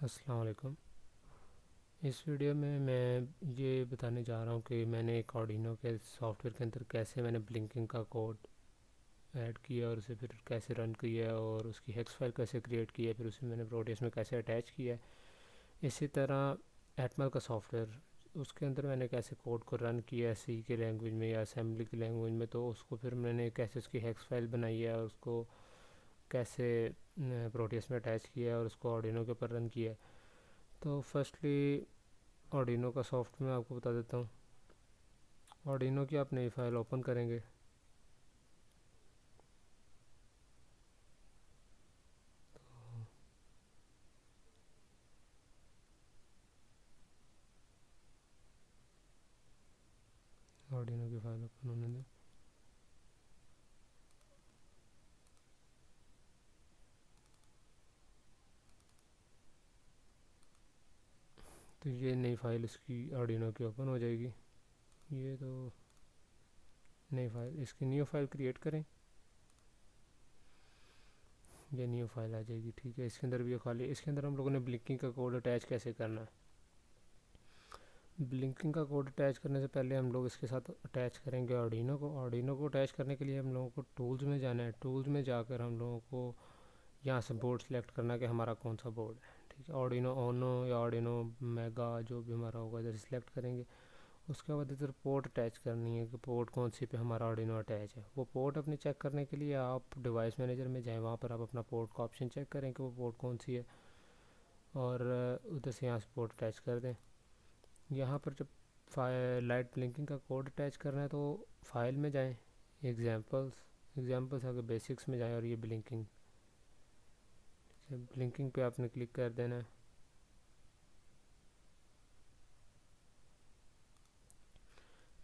अस्सलाम वालेकुम। इस वीडियो में मैं ये बताने जा रहा हूँ कि मैंने एक आर्डिनो के सॉफ्टवेयर के अंदर कैसे मैंने ब्लिंकिंग का कोड ऐड किया और उसे फिर कैसे रन किया और उसकी हेक्स फाइल कैसे क्रिएट की है, फिर उसे मैंने प्रोटेस में कैसे अटैच किया है। इसी तरह एटमल का सॉफ्टवेयर, उसके अंदर मैंने कैसे कोड को रन किया सी की लैंग्वेज में या असेंबली की लैंग्वेज में, तो उसको फिर मैंने कैसे उसकी हेक्स फाइल बनाई है और उसको कैसे प्रोटेस में अटैच किया है और उसको आर्डिनो के ऊपर रन किया है। तो फर्स्टली आर्डिनो का सॉफ्ट मैं आपको बता देता हूँ। आर्डिनो की आप नई फाइल ओपन करेंगे। आर्डिनो की फाइल ओपन होने दें। तो ये नई फाइल इसकी आर्डिनो की ओपन हो जाएगी। ये तो नई फाइल, इसकी न्यू फाइल क्रिएट करें। ये न्यू फाइल आ जाएगी। ठीक है, इसके अंदर भी ये खाली, इसके अंदर हम लोगों ने ब्लिंकिंग का कोड अटैच कैसे करना है। ब्लिंकिंग का कोड अटैच करने से पहले हम लोग इसके साथ अटैच करेंगे आर्डिनो को। आर्डिनो को अटैच करने के लिए हम लोगों को टूल्स में जाना है। टूल्स में जाकर हम लोगों को यहाँ से बोर्ड सेलेक्ट करना है कि हमारा कौन सा बोर्ड है। ठीक है, आर्डिनो ओनो या आर्डिनो मेगा जो भी हमारा होगा इधर सेलेक्ट करेंगे। उसके बाद इधर पोर्ट अटैच करनी है कि पोर्ट कौन सी पे हमारा आर्डिनो अटैच है। वो पोर्ट अपनी चेक करने के लिए आप डिवाइस मैनेजर में जाएँ, वहाँ पर आप अपना पोर्ट का ऑप्शन चेक करें कि वो पोर्ट कौन सी है और उधर से यहाँ से पोर्ट अटैच कर दें। यहाँ पर जब लाइट ब्लिंकिंग का कोड अटैच करना है तो फाइल में जाएँ, एग्जाम्पल्स आगे बेसिक्स में जाएँ और ये ब्लिंकिंग, ब्लिंकिंग पे आपने क्लिक कर देना है।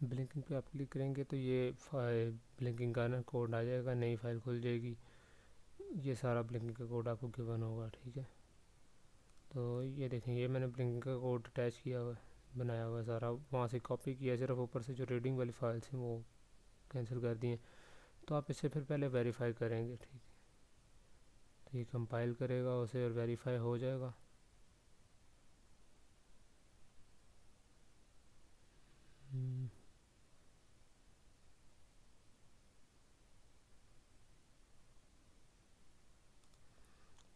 ब्लिंकिंग पे आप क्लिक करेंगे तो ये फाइल ब्लिंकिंग का ना कोड आ जाएगा, नई फाइल खुल जाएगी। ये सारा ब्लिंकिंग का कोड आपको गिवन होगा। ठीक है, तो ये देखें, ये मैंने ब्लिंकिंग का कोड अटैच किया हुआ है, बनाया हुआ है सारा, वहाँ से कॉपी किया, सिर्फ ऊपर से जो रीडिंग वाली फाइल्स हैं वो कैंसिल कर दी हैं। तो आप इसे फिर पहले वेरीफाई करेंगे। ठीक है, तो ये कंपाइल करेगा उसे और वेरीफाई हो जाएगा।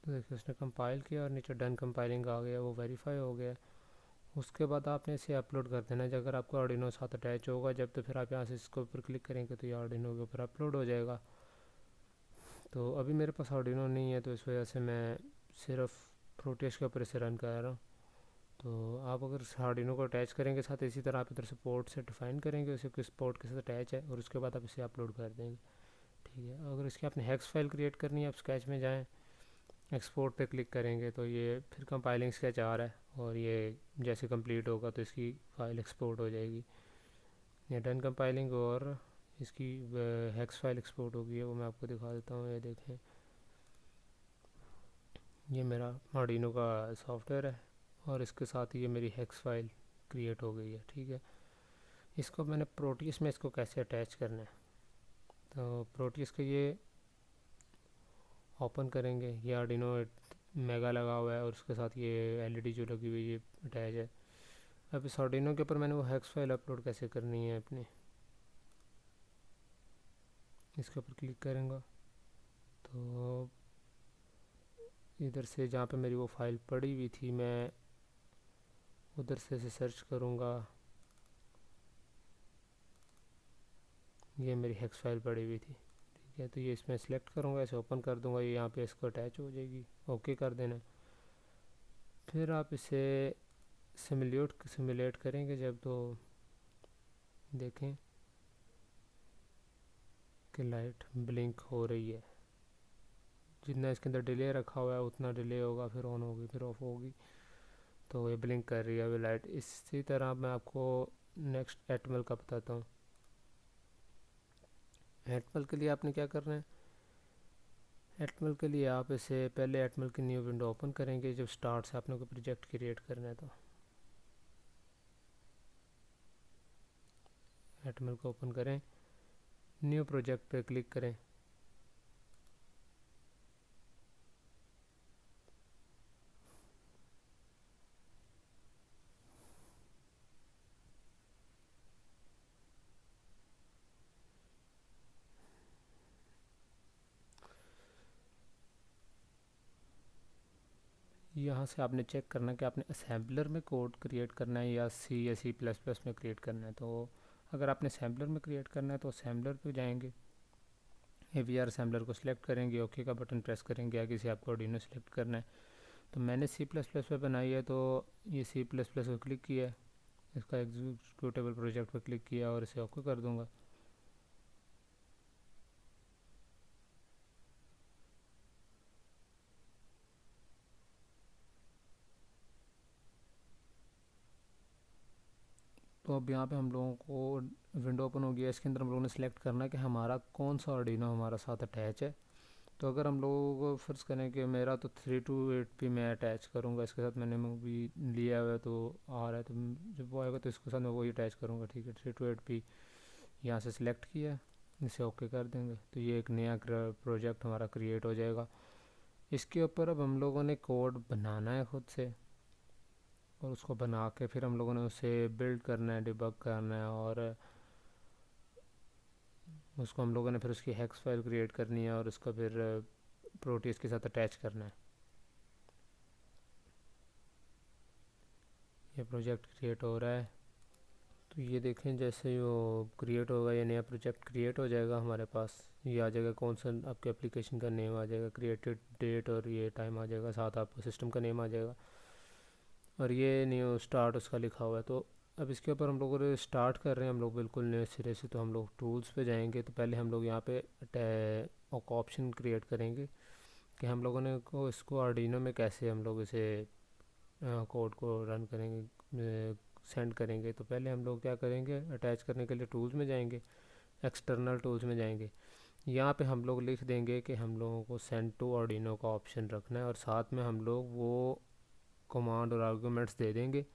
तो देखिए उसने कंपाइल किया और नीचे डन कंपाइलिंग आ गया, वो वेरीफाई हो गया। उसके बाद आपने इसे अपलोड कर देना है। अगर आपको आर्डिनो साथ अटैच होगा जब, तो फिर आप यहाँ से इसके ऊपर क्लिक करेंगे तो ये आर्डिनो के ऊपर अपलोड हो जाएगा। तो अभी मेरे पास आर्डिनो नहीं है, तो इस वजह से मैं सिर्फ प्रोटेस के ऊपर इसे रन कर रहा हूँ। तो आप अगर आर्डिनो को अटैच करेंगे साथ, इसी तरह आप इधर से पोर्ट से डिफाइन करेंगे उसे किस पोर्ट के साथ अटैच है और उसके बाद आप इसे अपलोड कर देंगे। ठीक है, अगर इसकी आपने हेक्स फाइल क्रिएट करनी है, आप स्केच में जाएँ, एक्सपोर्ट पे क्लिक करेंगे तो ये फिर कंपाइलिंग स्केच आ रहा है और ये जैसे कंप्लीट होगा तो इसकी फ़ाइल एक्सपोर्ट हो जाएगी। ये डन कंपाइलिंग और इसकी हेक्स फाइल एक्सपोर्ट होगी है, वो मैं आपको दिखा देता हूँ। ये देखें, ये मेरा आर्डिनो का सॉफ्टवेयर है और इसके साथ ये मेरी हेक्स फाइल क्रिएट हो गई है। ठीक है, इसको मैंने प्रोटियस में इसको कैसे अटैच करना है। तो प्रोटियस का ये ओपन करेंगे, ये आर्डिनो मेगा लगा हुआ है और उसके साथ ये एलईडी जो लगी हुई है ये अटैच है। अब इस आर्डिनो के ऊपर मैंने वो हेक्स फाइल अपलोड कैसे करनी है अपनी, इसके ऊपर क्लिक करूँगा तो इधर से जहाँ पे मेरी वो फाइल पड़ी हुई थी, मैं उधर से इसे सर्च करूँगा। ये मेरी हेक्स फाइल पड़ी हुई थी। ठीक है, तो ये इसमें सेलेक्ट करूँगा, इसे ओपन कर दूँगा, ये यहाँ पे इसको अटैच हो जाएगी। ओके कर देना। फिर आप इसे सिमुलेट करेंगे जब, तो देखें कि लाइट ब्लिंक हो रही है। जितना इसके अंदर डिले रखा हुआ है उतना डिले होगा, फिर ऑन होगी फिर ऑफ होगी, तो ये ब्लिंक कर रही है अभी लाइट। इसी तरह मैं आपको नेक्स्ट एटमल का बताता हूँ। एटमल के लिए आपने क्या करना है। एटमल के लिए आप इसे पहले एटमल की न्यू विंडो ओपन करेंगे जब स्टार्ट से आपने कोई प्रोजेक्ट क्रिएट करना है। तो एटमल को ओपन करें, न्यू प्रोजेक्ट पे क्लिक करें। यहाँ से आपने चेक करना है कि आपने असेंबलर में कोड क्रिएट करना है या सी प्लस प्लस में क्रिएट करना है। तो अगर आपने असेंबलर में क्रिएट करना है तो असेंबलर पे जाएंगे, AVR असेंबलर को सिलेक्ट करेंगे, ओके का बटन प्रेस करेंगे, आगे से आपको आर्डिनो सेलेक्ट करना है। तो मैंने सी प्लस प्लस पे बनाई है तो ये सी प्लस प्लस को क्लिक किया है, इसका एग्जीक्यूटेबल प्रोजेक्ट पर क्लिक किया और इसे ओके कर दूंगा। तो अब यहाँ पे हम लोगों को विंडो ओपन हो गया, इसके अंदर हम लोगों ने सेलेक्ट करना है कि हमारा कौन सा आर्डिनो हमारा साथ अटैच है। तो अगर हम लोगों को फ़र्ज़ करें कि मेरा तो 328p मैं अटैच करूँगा, इसके साथ मैंने मूवी लिया हुआ है तो आ रहा है, तो जब वो आएगा तो इसके साथ मैं वही अटैच करूँगा। ठीक है, 328p यहाँ से सिलेक्ट किया, इसे ओके कर देंगे तो ये एक नया प्रोजेक्ट हमारा क्रिएट हो जाएगा। इसके ऊपर अब हम लोगों ने कोड बनाना है खुद से, और उसको बना के फिर हम लोगों ने उसे बिल्ड करना है, डिबग करना है, और उसको हम लोगों ने फिर उसकी हेक्स फाइल क्रिएट करनी है और उसको फिर प्रोटीज के साथ अटैच करना है। ये प्रोजेक्ट क्रिएट हो रहा है, तो ये देखें जैसे ही वो क्रिएट होगा ये नया प्रोजेक्ट क्रिएट हो जाएगा हमारे पास। ये आ जाएगा कौन सा आपके एप्लीकेशन का नेम आ जाएगा, क्रिएटेड डेट और ये टाइम आ जाएगा, साथ आपको सिस्टम का नेम आ जाएगा, और ये न्यू स्टार्ट उसका लिखा हुआ है। तो अब इसके ऊपर हम लोगों ने स्टार्ट कर रहे हैं हम लोग बिल्कुल नए सिरे से। तो हम लोग टूल्स पे जाएंगे, तो पहले हम लोग यहाँ पे एक ऑप्शन क्रिएट करेंगे कि हम लोगों ने को इसको आर्डिनो में कैसे हम लोग इसे कोड को रन करेंगे, सेंड करेंगे। तो पहले हम लोग क्या करेंगे, अटैच करने के लिए टूल्स में जाएंगे, एक्सटर्नल टूल्स में जाएंगे, यहाँ पे हम लोग लिख देंगे कि हम लोगों को सेंड टू आर्डिनो का ऑप्शन रखना है, और साथ में हम लोग वो कमांड और आर्गूमेंट्स दे देंगे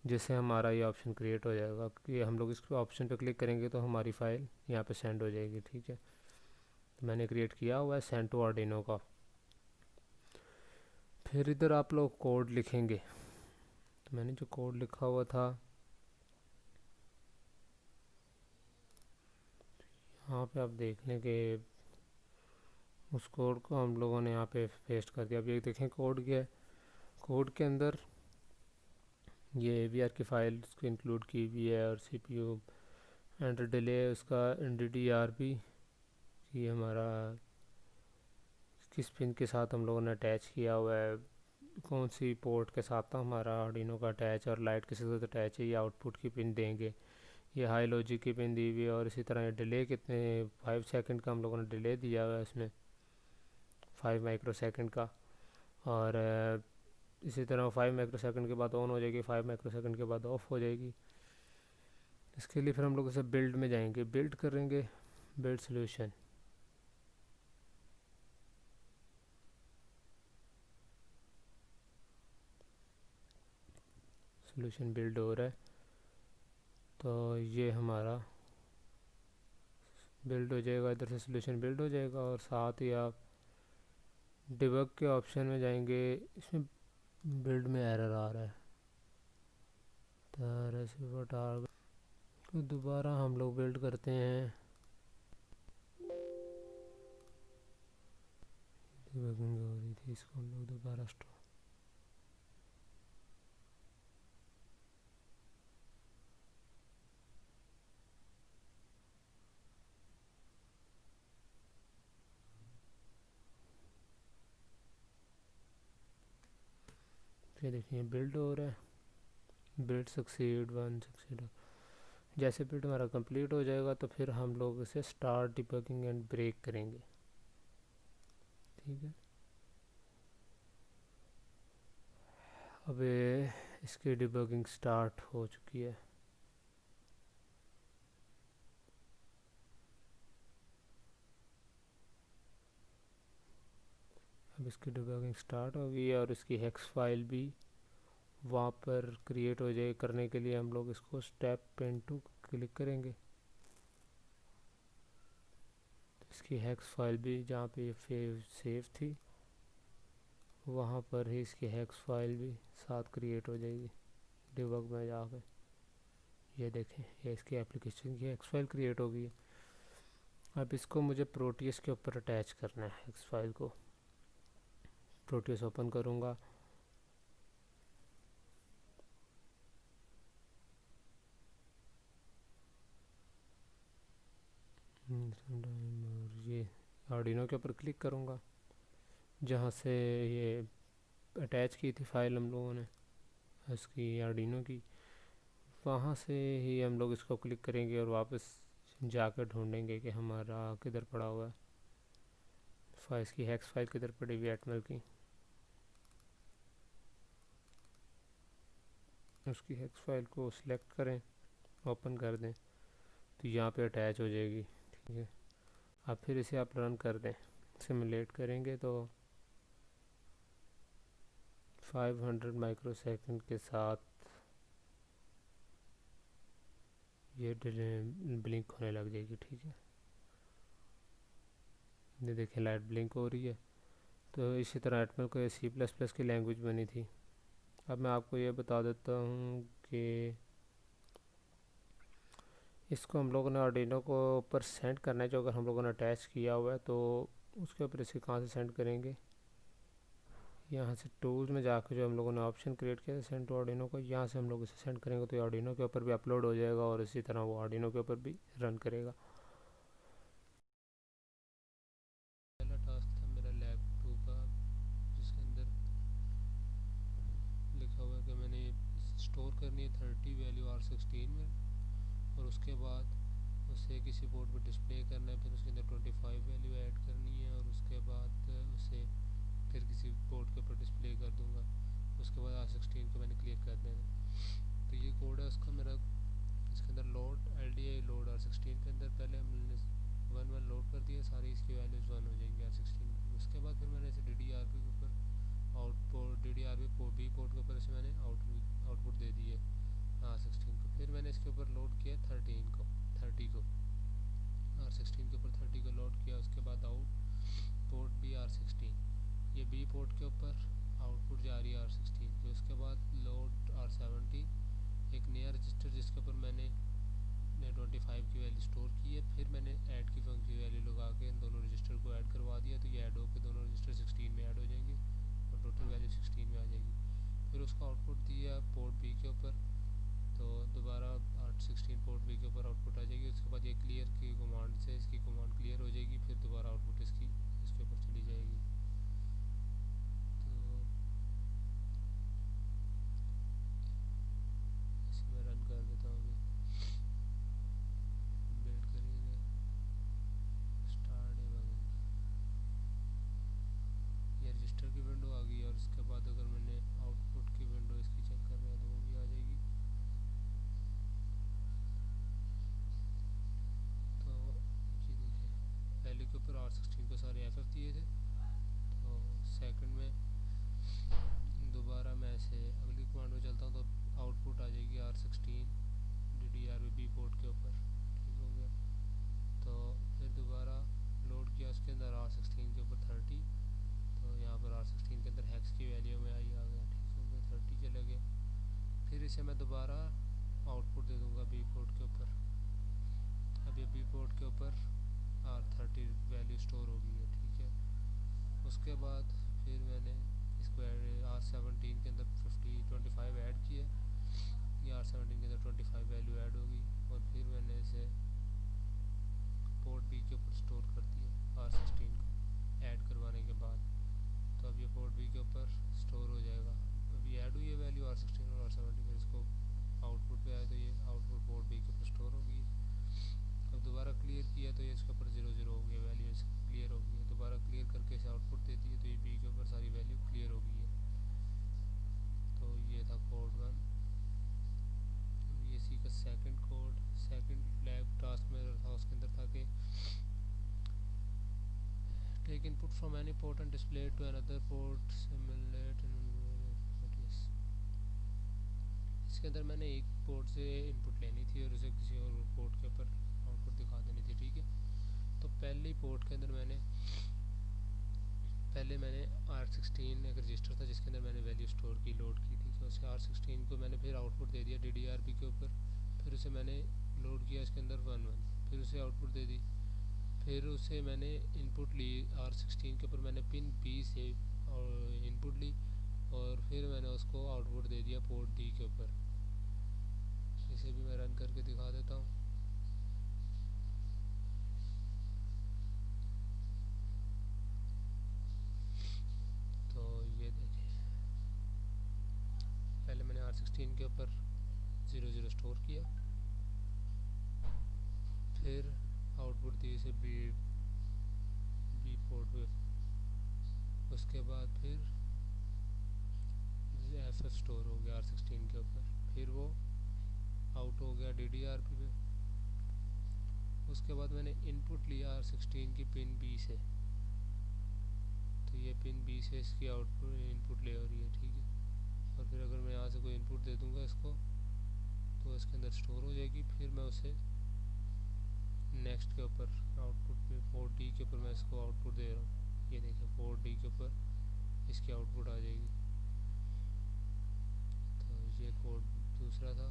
जिससे हमारा ये ऑप्शन क्रिएट हो जाएगा कि हम लोग इस ऑप्शन पे क्लिक करेंगे तो हमारी फ़ाइल यहाँ पे सेंड हो जाएगी। ठीक है, तो मैंने क्रिएट किया हुआ है सेंड टू आर्डिनो का। फिर इधर आप लोग कोड लिखेंगे, तो मैंने जो कोड लिखा हुआ था यहाँ पे आप देख लें कि उस कोड को हम लोगों ने यहाँ पे पेस्ट कर दिया। अब ये देखें कोड क्या है, कोड के अंदर ये AVR की फ़ाइल उसको इंक्लूड की हुई है, और CPU एंड डिले उसका DDRB ये हमारा किस पिन के साथ हम लोगों ने अटैच किया हुआ है, कौन सी पोर्ट के साथ था हमारा आर्डिनो का अटैच, और लाइट किसी के साथ अटैच है, ये आउटपुट की पिन देंगे, ये हाई लॉजिक की पिन दी हुई है, और इसी तरह ये डिले कितने 5 सेकंड का हम लोगों ने डिले दिया हुआ है इसमें, 5 माइक्रो सेकंड का, और इसी तरह 5 माइक्रो सेकंड के बाद ऑन हो जाएगी, 5 माइक्रो सेकंड के बाद ऑफ हो जाएगी। इसके लिए फिर हम लोग इसे बिल्ड में जाएंगे, बिल्ड करेंगे, बिल्ड सोल्यूशन, सोल्यूशन बिल्ड हो रहा है। तो ये हमारा बिल्ड हो जाएगा, इधर से सोल्यूशन बिल्ड हो जाएगा, और साथ ही आप डिबग के ऑप्शन में जाएंगे। इसमें बिल्ड में एरर आ रहा है, तरह से बता, तो दोबारा हम लोग बिल्ड करते हैं, डिबगिंग हो रही थी, इसको हम लोग दोबारा स्टार्ट। ये देखिए बिल्ड हो रहा है, बिल्ड सक्सीड 1 सक्सीड। जैसे बिल्ड हमारा कंप्लीट हो जाएगा तो फिर हम लोग इसे स्टार्ट डिबगिंग एंड ब्रेक करेंगे। ठीक है, अब इसकी डिबगिंग स्टार्ट हो चुकी है। अब इसकी डिबगिंग स्टार्ट हो गई है, और इसकी हेक्स फाइल भी वहाँ पर क्रिएट हो जाए। करने के लिए हम लोग इसको स्टेप पेन टू क्लिक करेंगे, तो इसकी हेक्स फाइल भी जहाँ पे ये सेव थी वहाँ पर ही इसकी हेक्स फाइल भी साथ क्रिएट हो जाएगी डिबग में जाके। ये देखें, ये इसकी एप्लीकेशन की हेक्स फाइल क्रिएट हो गई है। अब इसको मुझे प्रोटीज के ऊपर अटैच करना है हेक्स फाइल को। प्रोटीज ओपन करूँगा, और ये आर्डिनो के ऊपर क्लिक करूँगा जहाँ से ये अटैच की थी फाइल हम लोगों ने इसकी आर्डिनो की, वहाँ से ही हम लोग इसको क्लिक करेंगे और वापस जाकर ढूंढेंगे कि हमारा किधर पड़ा हुआ है, फाइल इसकी हेक्स फाइल किधर पड़ी हुई है एटमल की। उसकी हेक्स फाइल को सिलेक्ट करें, ओपन कर दें तो यहाँ पे अटैच हो जाएगी। ठीक है, अब फिर इसे आप रन कर दें, सिमुलेट करेंगे तो 500 माइक्रोसेकंड के साथ ये ब्लिंक होने लग जाएगी। ठीक है, ये देखिए लाइट ब्लिंक हो रही है। तो इसी तरह एटमल को C++ की लैंग्वेज बनी थी। अब मैं आपको ये बता देता हूँ कि इसको हम लोगों ने आर्डिनो को ऊपर सेंड करना है, जो अगर हम लोगों ने अटैच किया हुआ है तो उसके ऊपर इसे कहाँ से सेंड करेंगे। यहाँ से टूल्स में जाकर जो हम लोगों ने ऑप्शन क्रिएट किया है सेंड टू आर्डिनो को, यहाँ से हम लोग इसे सेंड करेंगे तो ये आर्डिनो के ऊपर भी अपलोड हो जाएगा और इसी तरह वो आर्डिनो के ऊपर भी रन करेगा। पहला टास्क था मेरा लैब 2 का, जिसके अंदर लिखा हुआ है कि मैंने स्टोर करनी है 30 वैल्यू R16 में और उसके बाद उसे किसी बोर्ड पर डिस्प्ले करना है, फिर उसके अंदर 25 वैल्यू ऐड करनी है और उसके बाद उसे फिर किसी बोर्ड के ऊपर डिस्प्ले कर दूंगा। उसके बाद R16 को मैंने क्लियर कर देना। तो ये कोड है उसका मेरा। इसके अंदर लोड LDI लोड R16 के अंदर पहले हमने 1 लोड कर दिया, सारी इसकी वैल्यूज़ 1 हो जाएंगी R16 की। उसके बाद फिर मैंने इसे DDRB के ऊपर आउटपुट DDRB B पोर्ट के ऊपर इसे मैंने आउटपुट दे दी है R16 को। फिर मैंने इसके ऊपर लोड किया 30 को R16 के ऊपर 30 को लोड किया। उसके बाद आउट पोर्ट भी R16, ये B पोर्ट के ऊपर आउटपुट जा रही है R16 की। उसके बाद लोड R17, एक नया रजिस्टर जिसके ऊपर मैंने 25 की वैल्यू स्टोर की है। फिर मैंने ऐड की फंक्शन की वैल्यू लगा के इन दोनों रजिस्टर को ऐड करवा दिया, तो ये ऐड होकर दोनों रजिस्टर 16 में ऐड हो जाएंगे और टोटल वैल्यू 16 में आ जाएगी। फिर उसका आउटपुट दिया पोर्ट B के ऊपर, तो दोबारा 16 पोर्ट B के ऊपर आउटपुट आ जाएगी। उसके बाद ये क्लियर की कमांड से इसकी कमांड क्लियर हो जाएगी, फिर दोबारा आउटपुट इसके ऊपर चली जाएगी। तो इसे मैं रन कर देता हूँ, अभी वेट करिएगा, स्टार्ट है। ये रजिस्टर की विंडो आ गई और उसके बाद अगर मैंने आउटपुट की विंडो इसकी चेक करना है तो वो भी आ जाएगी। तो ये देखिए पहले के ऊपर R16 को सारे FF दिए थे, तो सेकंड में दोबारा मैं ऐसे अगली कमांड में चलता हूँ तो आउटपुट आ जाएगी R16 DDRB पोर्ट के ऊपर। ठीक हो गया। तो फिर दोबारा लोड किया उसके अंदर R16 के ऊपर 30, तो यहाँ पर R16 के अंदर हेक्स की वैल्यू में आ गया। ठीक हो गया, 30 चला गया। फिर इसे मैं दोबारा आउटपुट दे दूँगा B पोर्ट के ऊपर। अब ये B पोर्ट के ऊपर R30 वैल्यू स्टोर हो गई है। ठीक है, उसके बाद फिर मैंने इसको R17 के अंदर 25 ऐड किया, ये R17 के अंदर 25 वैल्यू ऐड होगी और फिर मैंने इसे पोर्ट B के ऊपर स्टोर कर दिया R16 को ऐड करवाने के बाद। तो अब ये पोर्ट B के ऊपर स्टोर हो जाएगा। अभी ऐड हुई है वैल्यू R16 और R17 में, इसको आउटपुट पे आए तो ये आउटपुट पोर्ट B के ऊपर स्टोर होगी। अब दोबारा क्लियर किया तो ये इसके ऊपर 0 हो गया, वैल्यू क्लियर हो गई है। दोबारा क्लियर करके इसे आउटपुट दे दिए तो ये B के ऊपर सारी वैल्यू क्लियर हो गई है। तो ये था कोड 1। ये सी का second code, second lab task में था, उसके अंदर था कि take input from any port and display to another port simulate. इसके अंदर मैंने एक पोर्ट से इनपुट लेनी थी और उसे किसी और पोर्ट के ऊपर आउटपुट दिखा देनी थी। ठीक है, तो पहली पोर्ट के अंदर पहले मैंने R16 एक रजिस्टर था जिसके अंदर मैंने वैल्यू स्टोर की, लोड की थी, तो उसे R16 को मैंने फिर आउटपुट दे दिया DDRB के ऊपर। फिर उसे मैंने लोड किया इसके अंदर 1 फिर उसे आउटपुट दे दी। फिर उसे मैंने इनपुट ली R16 के ऊपर, मैंने पिन B से और इनपुट ली और फिर मैंने उसको आउटपुट दे दिया पोर्ट D के ऊपर। इसे भी मैं रन करके दिखा देता हूँ। के ऊपर 00 स्टोर किया, फिर आउटपुट दी इसे बी पोर्ट पे, उसके बाद फिर FF स्टोर हो गया R16 के ऊपर, फिर वो आउट हो गया DDRP पे। उसके बाद मैंने इनपुट लिया R16 की पिन B से, तो ये पिन B से इसकी आउटपुट इनपुट ले हो रही है, ठीक है। और फिर अगर मैं यहाँ से कोई इनपुट दे दूँगा इसको तो इसके अंदर स्टोर हो जाएगी, फिर मैं उसे नेक्स्ट के ऊपर आउटपुट पे पोर्ट D के ऊपर मैं इसको आउटपुट दे रहा हूँ। ये देखें पोर्ट D के ऊपर इसकी आउटपुट आ जाएगी। तो ये कोड दूसरा था।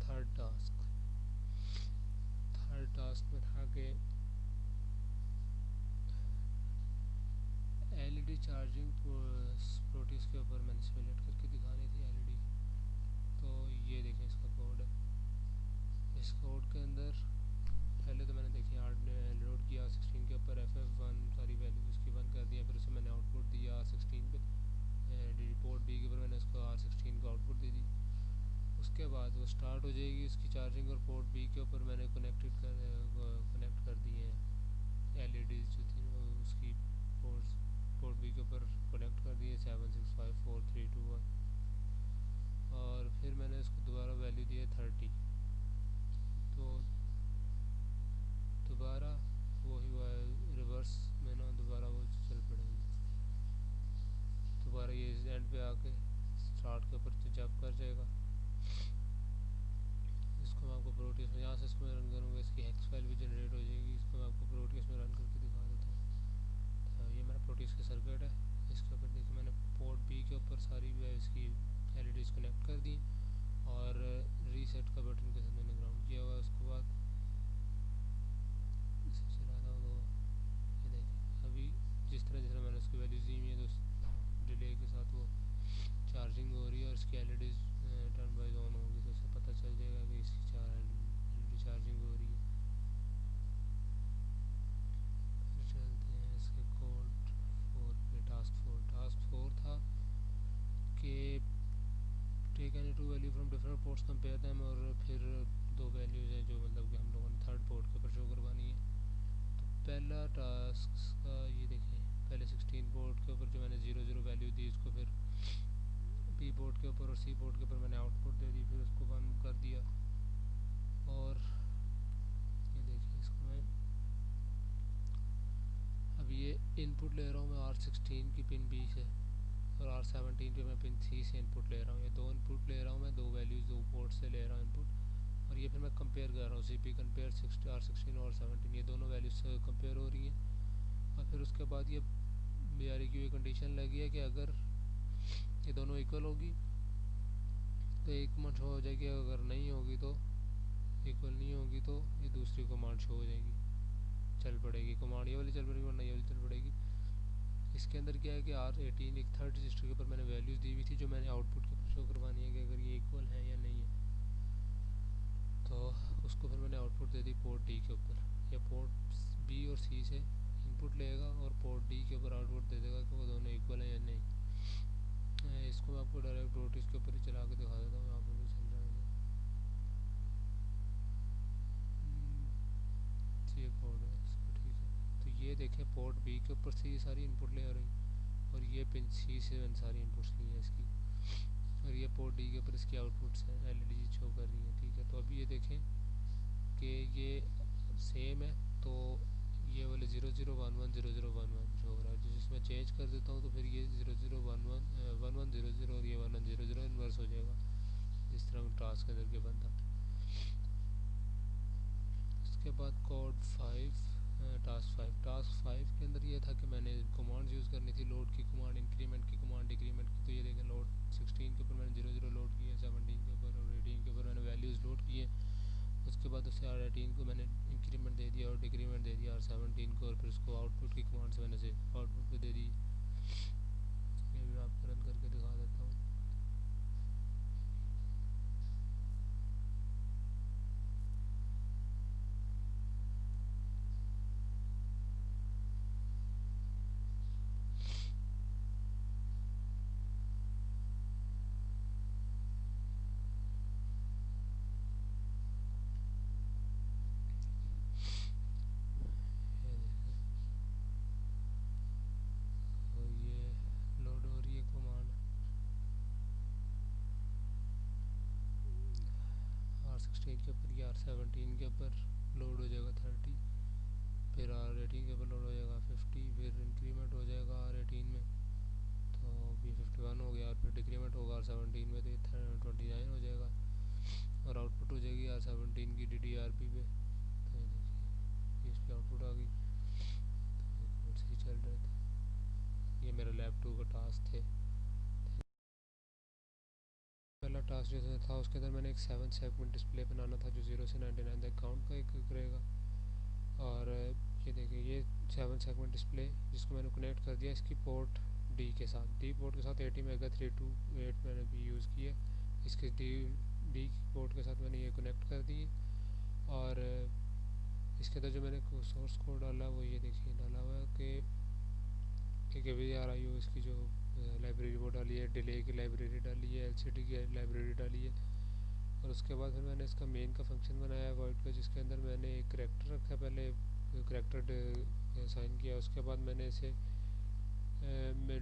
थर्ड टास्क में था कि LED चार्जिंग प्रोटीज के ऊपर मैंने सिमुलेट करके दिखानी थी LED। तो ये देखें इसका कोड है। इस कोड के अंदर पहले तो मैंने देखिए लोड किया R16 के ऊपर FF1 सारी वैल्यूज उसकी 1 कर दिया, फिर उसे मैंने आउटपुट दिया R16 पे, पोर्ट D के ऊपर मैंने उसको R16 को आउटपुट दे दी। उसके बाद वो स्टार्ट हो जाएगी उसकी चार्जिंग, और पोर्ट B के ऊपर मैंने कनेक्ट कर दिए हैं LEDs जो थी उसकी पोर्ट B के ऊपर कनेक्ट कर दिए 7 6 5 4 3 2 1। और फिर मैंने इसको दोबारा वैल्यू दी है 30, तो दोबारा वही हुआ है रिवर्स में ना, दोबारा वो चल पड़ेगी। दोबारा ये एंड पे आके स्टार्ट के ऊपर तो जब कर जाएगा। इसको मैं आपको प्रोटीज में यहाँ से इसको मैं रन करूँगा, इसकी हेक्स फाइल भी जनरेट हो जाएगी। इसको मैं आपको प्रोटीज में रन करके दिखा देता हूँ। तो ये मेरा प्रोटीज का सर्किट है। इसके ऊपर देखिए मैंने पोर्ट B के ऊपर सारी इसकी LEDs कनेक्ट कर दी, और रीसेट का बटन के साथ मैंने ग्राउंड किया हुआ है। उसके बाद इसे चलाता हूँ तो ये देखिए अभी जिस तरह मैंने उसकी वैल्यूज दी हुई है तो डिले के साथ वो चार्जिंग हो रही है, और इसकी LEDs टर्न बाय ऑन होगी तो उससे पता चल जाएगा कि इसकी LED चार्जिंग हो रही है। फिर चलते हैं इसके कोड 4 पे। टास्क 4 था कि take any two value from different ports, compare them, और फिर दो वैल्यूज़ हैं जो मतलब कि हम लोगों ने थर्ड पोर्ट के ऊपर शो करवानी है। तो पहला टास्क का ये देखें, पहले 16 पोर्ट के ऊपर जो मैंने 00 वैल्यू दी, इसको फिर B पोर्ट के ऊपर और C पोर्ट के ऊपर मैंने आउटपुट दे दी, फिर उसको 1 कर दिया। और ये देखिए इसको मैं अब ये इनपुट ले रहा हूँ मैं R16 की पिन B से, और R17 पे मैं पिन C से इनपुट ले रहा हूँ। ये दो इनपुट ले रहा हूँ मैं, दो वैल्यूज़ दो पोर्ट से ले रहा हूँ इनपुट, और ये फिर मैं कंपेयर कर रहा हूँ CP कंपेयर R16 और 17, ये दोनों वैल्यूज कंपेयर हो रही हैं। और फिर उसके बाद ये BRE की कंडीशन लगी है कि अगर ये दोनों इक्वल होगी तो एक कमांड शो हो जाएगी, अगर नहीं होगी तो इक्वल नहीं होगी तो ये दूसरी कमांड शो हो जाएगी, चल पड़ेगी कमांड, ये वाली चल पड़ेगी वरना ये वाली चल पड़ेगी। इसके अंदर क्या है कि R18 एक थर्ड रजिस्टर के ऊपर मैंने वैल्यूज़ दी हुई थी जो मैंने आउटपुट के ऊपर शो करवानी है कि अगर ये इक्वल है या नहीं है, तो उसको फिर मैंने आउटपुट दे दी पोर्ट D के ऊपर। या पोर्ट B और C से इनपुट लेगा और पोर्ट D के ऊपर आउटपुट दे देगा कि वो दोनों इक्वल हैं या नहीं। इसको मैं आपको डायरेक्ट रोटीज के ऊपर ही चला के दिखा देता हूँ, यहाँ पर भी चल रहा है ये कोड है इसको, ठीक है। तो ये देखें पोर्ट B के ऊपर से ये सारी इनपुट ले आ रही, और ये पिन C से मैंने सारी इनपुट्स ली हैं इसकी, और ये पोर्ट D के ऊपर इसकी आउटपुट्स हैं LED शो कर रही है, ठीक है। तो अभी ये देखें कि ये सेम है, तो ये वाले 0011 0011 शो हो रहा है, जिसमें चेंज कर देता हूँ तो फिर ये 0011 1100 और ये 1100 इन्वर्स हो जाएगा, जिस तरह टास्क के अंदर गिवन था। इसके बाद कोड 5 टास्क 5 के अंदर ये था कि मैंने कमांड्स यूज़ करनी थी, लोड की कमांड, इंक्रीमेंट की कमांड, डिक्रीमेंट की। तो ये देखें लोड 16 के ऊपर मैंने 00 लोड किया, 17 के ऊपर और 18 के ऊपर मैंने वैल्यूज़ लोड किए। उसके बाद उसे R18 को मैंने इंक्रीमेंट दे दिया और डिक्रीमेंट दे दिया R17 को, और फिर उसको आउटपुट की कमांड से मैंने से आउटपुट पे दे दी। ये भी मैं आपको रन करके दिखा देता हूँ। R9 के ऊपर, ये R17 के ऊपर लोड हो जाएगा 30, फिर R18 के ऊपर लोड हो जाएगा 50, फिर इंक्रीमेंट हो जाएगा R18 में तो भी 51 हो गया, और फिर डिक्रीमेंट होगा R17 में तो ये 29 हो जाएगा, और आउटपुट हो जाएगी R17 की DDRP पे। तो ये देखिए, ये इसकी आउटपुट आ गई। तो ये कोड सही चल रहे थे। ये मेरा लैब 2 का टास्क थे। पहला टास्क जो था उसके अंदर मैंने एक 7 सेगमेंट डिस्प्ले बनाना था जो 0 से 99 तक काउंट का एक करेगा। और ये देखिए, ये 7 सेगमेंट डिस्प्ले जिसको मैंने कनेक्ट कर दिया इसकी पोर्ट डी के साथ। डी पोर्ट के साथ 80 मेगा 328 मैंने भी यूज़ किया। इसके डी पोर्ट के साथ मैंने ये कनेक्ट कर दी। और इसके अंदर जो मैंने सोर्स कोड डाला वो ये देखिए डाला हुआ है कि KVRIO इसकी जो लाइब्रेरी वो डाली है, डिले की लाइब्रेरी डाली है, LCD की लाइब्रेरी डाली है। और उसके बाद फिर मैंने इसका मेन का फंक्शन बनाया है वॉइड का, जिसके अंदर मैंने एक करैक्टर रखा, पहले करैक्टर साइन किया। उसके बाद मैंने इसे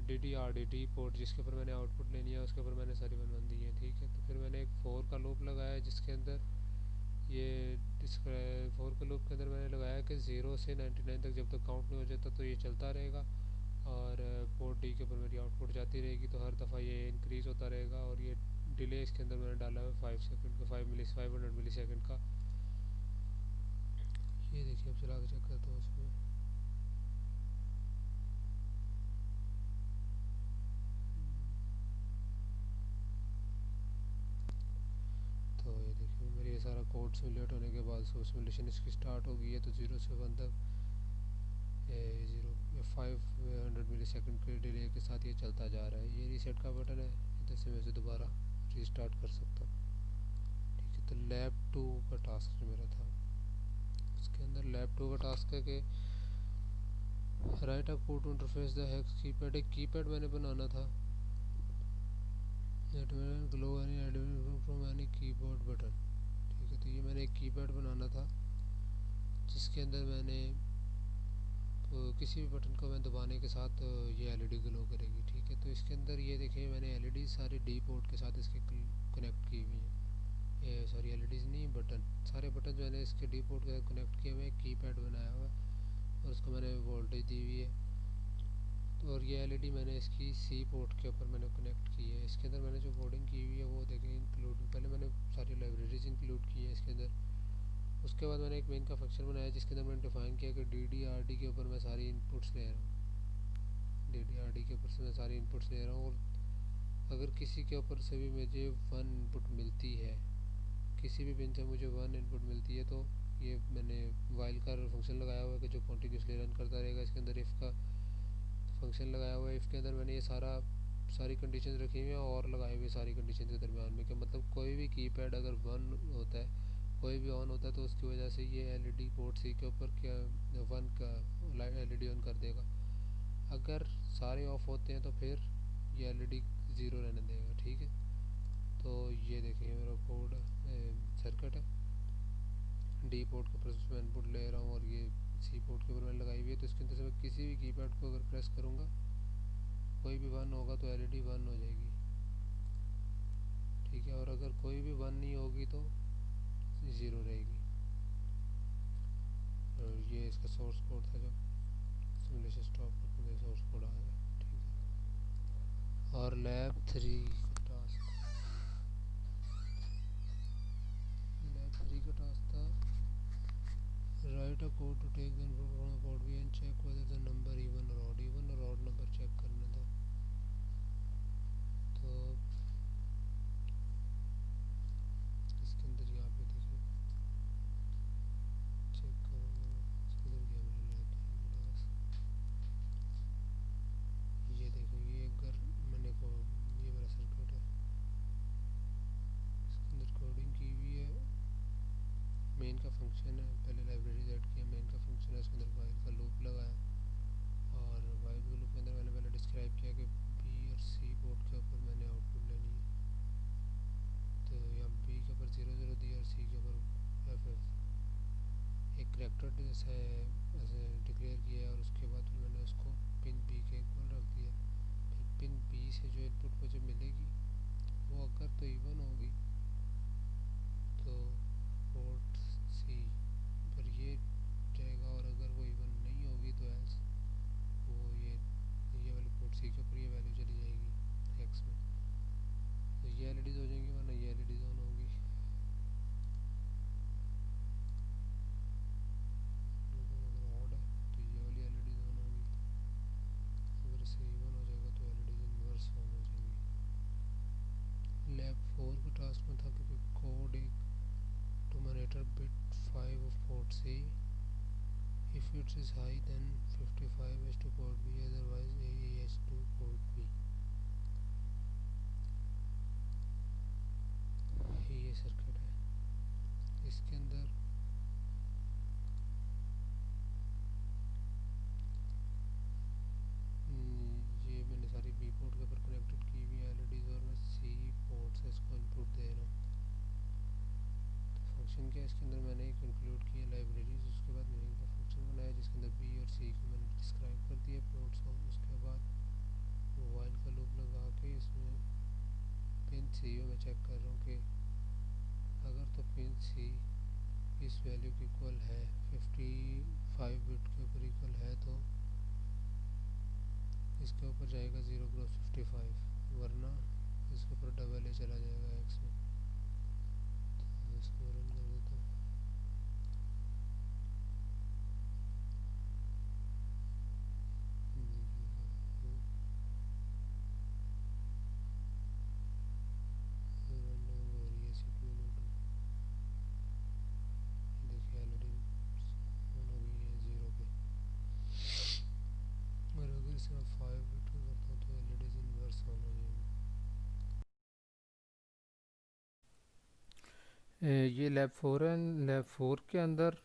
DDRDD पोर्ट जिसके ऊपर मैंने आउटपुट लेनी है उसके ऊपर मैंने सारी बनवा दी है। ठीक है, तो फिर मैंने एक 4 का लूप लगाया जिसके अंदर ये 4 के लूप के अंदर मैंने लगाया कि 0 से 99 तक जब तक काउंट नहीं हो जाता तो ये चलता रहेगा। और पोर्ट डी के ऊपर मेरी आउटपुट जाती रहेगी, तो हर दफ़ा ये इंक्रीज़ होता रहेगा। और ये डिले इसके अंदर मैंने डाला है 5 सेकंड का, 500 मिली सेकंड का। ये देखिए, अब चला के चेक करता हूँ इसमें। तो ये देखिए, मेरी ये सारा कोड सिमुलेट होने के बाद सिमुलेशन इसकी स्टार्ट हो गई है। तो 0 से 1 तक 500 मिली सेकंड के डिले के साथ ये चलता जा रहा है। ये रीसेट का बटन है, इधर से मैं इसे दोबारा रीस्टार्ट कर सकता हूँ। ठीक है, तो लैब 2 का टास्क जो मेरा था उसके अंदर लैब 2 का टास्क है कि write a code to interface the hex keypad. एक कीपैड मैंने बनाना था glow any from any keyboard button. ठीक है, तो ये मैंने एक कीपैड बनाना था जिसके अंदर मैंने तो किसी भी बटन को मैं दबाने के साथ ये एलईडी ग्लो करेगी। ठीक है, तो इसके अंदर ये देखिए मैंने एलईडी सारी डी पोर्ट के साथ इसके कनेक्ट की हुई हैं। ये सॉरी, एलईडीज़ नहीं, बटन, सारे बटन जो मैंने इसके डी पोर्ट के साथ कनेक्ट किए हुए हैं। कीपैड बनाया हुआ है और उसको मैंने वोल्टेज दी हुई है। तो और ये एलईडी मैंने इसकी सी पोर्ट के ऊपर मैंने कनेक्ट की है। इसके अंदर मैंने जो कोडिंग की हुई है वो देखें इंक्लूड, पहले मैंने सारी लाइब्रेरीज इंक्लूड की है इसके अंदर। उसके बाद मैंने एक मेन का फंक्शन बनाया जिसके अंदर मैंने डिफाइन किया कि DDRD के ऊपर मैं सारी इनपुट्स ले रहा हूँ। DDRD के ऊपर से मैं सारी इनपुट्स ले रहा हूँ। और अगर किसी के ऊपर से भी मुझे 1 इनपुट मिलती है, किसी भी पिन से मुझे 1 इनपुट मिलती है, तो ये मैंने वाइल का फंक्शन लगाया हुआ है कि जो कॉन्टीन्यूसली रन करता रहेगा। इसके अंदर इफ़ का फंक्शन लगाया हुआ है। इफ़ के अंदर मैंने ये सारी कंडीशन रखी हुई हैं और लगाए हुए सारी कंडीशन के दरमियान में कि मतलब कोई भी कीपैड अगर 1 होता है, कोई भी ऑन होता है, तो उसकी वजह से ये एलईडी पोर्ट सी के ऊपर क्या 1 का एलईडी ऑन कर देगा। अगर सारे ऑफ होते हैं तो फिर ये एलईडी 0 रहने देगा। ठीक है, तो ये देखिए मेरा कोड सर्किट है। डी पोर्ट के ऊपर मैं इनपुट ले रहा हूँ और ये सी पोर्ट के ऊपर मैंने लगाई हुई है। तो इसके अंदर से मैं किसी भी कीपैड को अगर प्रेस करूँगा, कोई भी 1 होगा तो एलईडी 1 हो जाएगी। ठीक है, और अगर कोई भी 1 नहीं होगी तो 0 रहेगी। और ये इसका सोर्स कोड था, जब सिमुलेशन स्टॉप करके सोर्स कोड आ गया। ठीक है, और लैब 3 टास्क लैब 3 का टास्क था write a code to take the input from the port B and check whether the number even और ऑड नंबर चेक करना था। तो इसके अंदर यहाँ पे देखिए चेक करूँगा किधर गया मेरा लैब 3 का टास्क। ये देखो, ये अगर मैंने को ये मेरा सर्किट है, इसके अंदर कोडिंग की हुई है। मेन का फंक्शन है, पहले लाइब्रेरी ऐड किया, मेन का फंक्शन है, उसके अंदर वाइल का लूप लगाया। और वाइल के लूप के अंदर मैंने पहले डिस्क्राइब किया कि बी और सी पोर्ट के ऊपर मैंने आउटपुट लेनी है। तो यहाँ बी के ऊपर 0 0 दिया और सी के ऊपर एक करैक्टर ऐसे डिक्लेयर किया। और उसके बाद फिर मैंने उसको पिन बी के इक्वल रख दिया। फिर पिन बी से जो इनपुट मुझे मिलेगी वो अगर तो इवन होगी तो data bit 5 of port C. If it is high, then 55 is to port B, otherwise AE is to port B. ये सर्किट है, इसके अंदर ये मैंने सारी बी पोर्ट के ऊपर कनेक्टेड की हुई है एलईडीज, और मैं सी पोर्ट से इसको इनपुट दे रहा हूँ। तो फंक्शन क्या है इसके अंदर मैंने एक इंक्लूड किया लाइब्रेरीज, उसके बाद मैंने इनका फंक्शन बनाया जिसके अंदर बी और सी को मैंने डिस्क्राइब कर दिया पोर्ट्स को। उसके बाद मोबाइल का लूप लगा के इसमें पिन सी मैं चेक कर रहा हूँ कि अगर तो पिन सी इस वैल्यू के इक्वल है 55 बिट के ऊपर इक्वल है तो इसके ऊपर जाएगा 0 क्रॉस 55, वरना इसके ऊपर डबल ए चला जाएगा एक्स में। तो इसको रन कर देता हूँ। रनिंग हो रही है सीपीयू नोट, देखिए एलईडी ऑन हो गई है 0 पे, और अगर इसे मैं 5 बिट को करता हूँ तो एलईडीज इन्वर्स ऑन हो ये लैब 4 है। लैब 4 के अंदर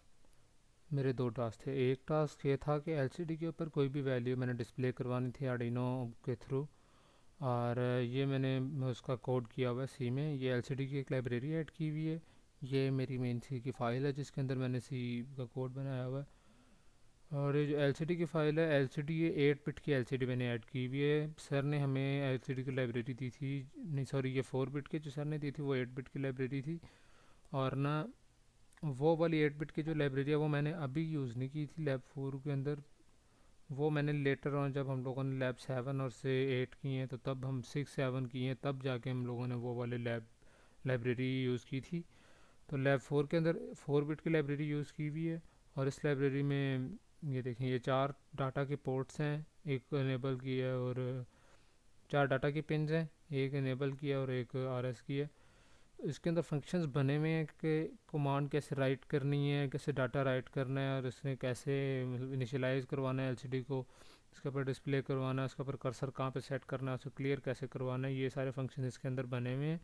मेरे दो टास्क थे। एक टास्क ये था कि एलसीडी के ऊपर कोई भी वैल्यू मैंने डिस्प्ले करवानी थी आर्डिनो के थ्रू, और ये मैंने उसका कोड किया हुआ है सी में। ये एलसीडी की एक लाइब्रेरी ऐड की हुई है, ये मेरी मेन सी की फ़ाइल है जिसके अंदर मैंने सी का कोड बनाया हुआ है। और ये जो एलसीडी की फ़ाइल है, एलसीडी ये 8 बिट की एलसीडी मैंने ऐड की हुई है। सर ने हमें एलसीडी की लाइब्रेरी दी थी, नहीं सॉरी, ये 4 बिट की जो सर ने दी थी वो 8 बिट की लाइब्रेरी थी। और ना वो वाली 8 बिट की जो लाइब्रेरी है वो मैंने अभी यूज़ नहीं की थी लैब 4 के अंदर। वो मैंने लेटर ऑन जब हम लोगों ने लैब 7 और से 8 की हैं, तो तब हम 6 7 की हैं, तब जाके हम लोगों ने वो वाले लाइब्रेरी यूज़ की थी। तो लैब 4 के अंदर 4 बिट की लाइब्रेरी यूज़ की हुई है। और इस लाइब्रेरी में ये देखें, ये 4 डाटा के पोर्ट्स हैं, एक इनेबल की है, और 4 डाटा की पिंस हैं, एक इनेबल की है और एक आरएस की है। इसके अंदर फंक्शंस बने हुए हैं कि कमांड कैसे राइट करनी है, कैसे डाटा राइट करना है, और इसमें कैसे इनिशियलाइज़ करवाना है एलसीडी को, इसके ऊपर डिस्प्ले करवाना है, उसके ऊपर कर्सर कहाँ पे सेट करना है, उसको क्लियर कैसे करवाना है, ये सारे फंक्शन इसके अंदर बने हुए हैं।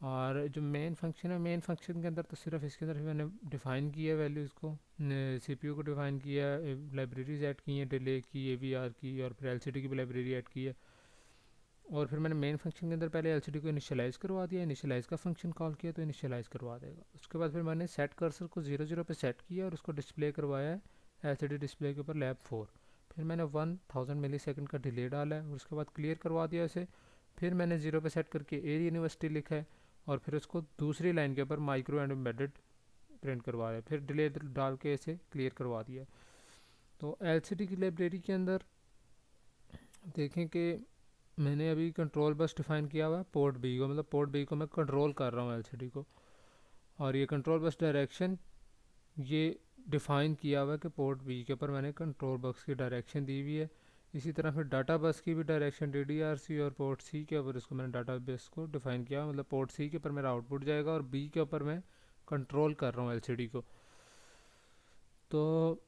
और जो मेन फंक्शन है, मेन फंक्शन के अंदर तो सिर्फ इसके अंदर मैंने डिफ़ाइन किया है वैल्यूज़ को, सीपीयू को डिफ़ाइन किया है, लाइब्रेरीज ऐड की हैं, डिले की, एवीआर की, और फिर एलसीडी की भी लाइब्रेरी ऐड की है। और फिर मैंने मेन फंक्शन के अंदर पहले एलसीडी को इनिशियलाइज़ करवा दिया, इनिशियलाइज़ का फंक्शन कॉल किया तो इनिशियलाइज़ करवा देगा। उसके बाद फिर मैंने सेट कर्सर को 0 0 पे सेट किया और उसको डिस्प्ले करवाया है एलसीडी डिस्प्ले के ऊपर लैब 4। फिर मैंने 1000 मिली सेकेंड का डिले डाला है और उसके बाद क्लियर करवा दिया इसे। फिर मैंने 0 पे सेट करके एयर यूनिवर्सिटी लिखा है, और फिर उसको दूसरी लाइन के ऊपर माइक्रो एंड एम्बेडेड प्रिंट करवा दिया, फिर डिले डाल के इसे क्लियर करवा दिया। तो एलसीडी की लाइब्रेरी के अंदर देखें कि मैंने अभी कंट्रोल बस डिफ़ाइन किया हुआ है पोर्ट बी को, मतलब पोर्ट बी को मैं कंट्रोल कर रहा हूँ एलसीडी को। और ये कंट्रोल बस डायरेक्शन ये डिफ़ाइन किया हुआ है कि पोर्ट बी के ऊपर मैंने कंट्रोल बस की डायरेक्शन दी हुई है। इसी तरह फिर डाटा बस की भी डायरेक्शन DDRC, और पोर्ट सी के ऊपर इसको मैंने डाटा बस को डिफ़ाइन किया, मतलब पोर्ट सी के ऊपर मेरा आउटपुट जाएगा और बी के ऊपर मैं कंट्रोल कर रहा हूँ एलसीडी को। तो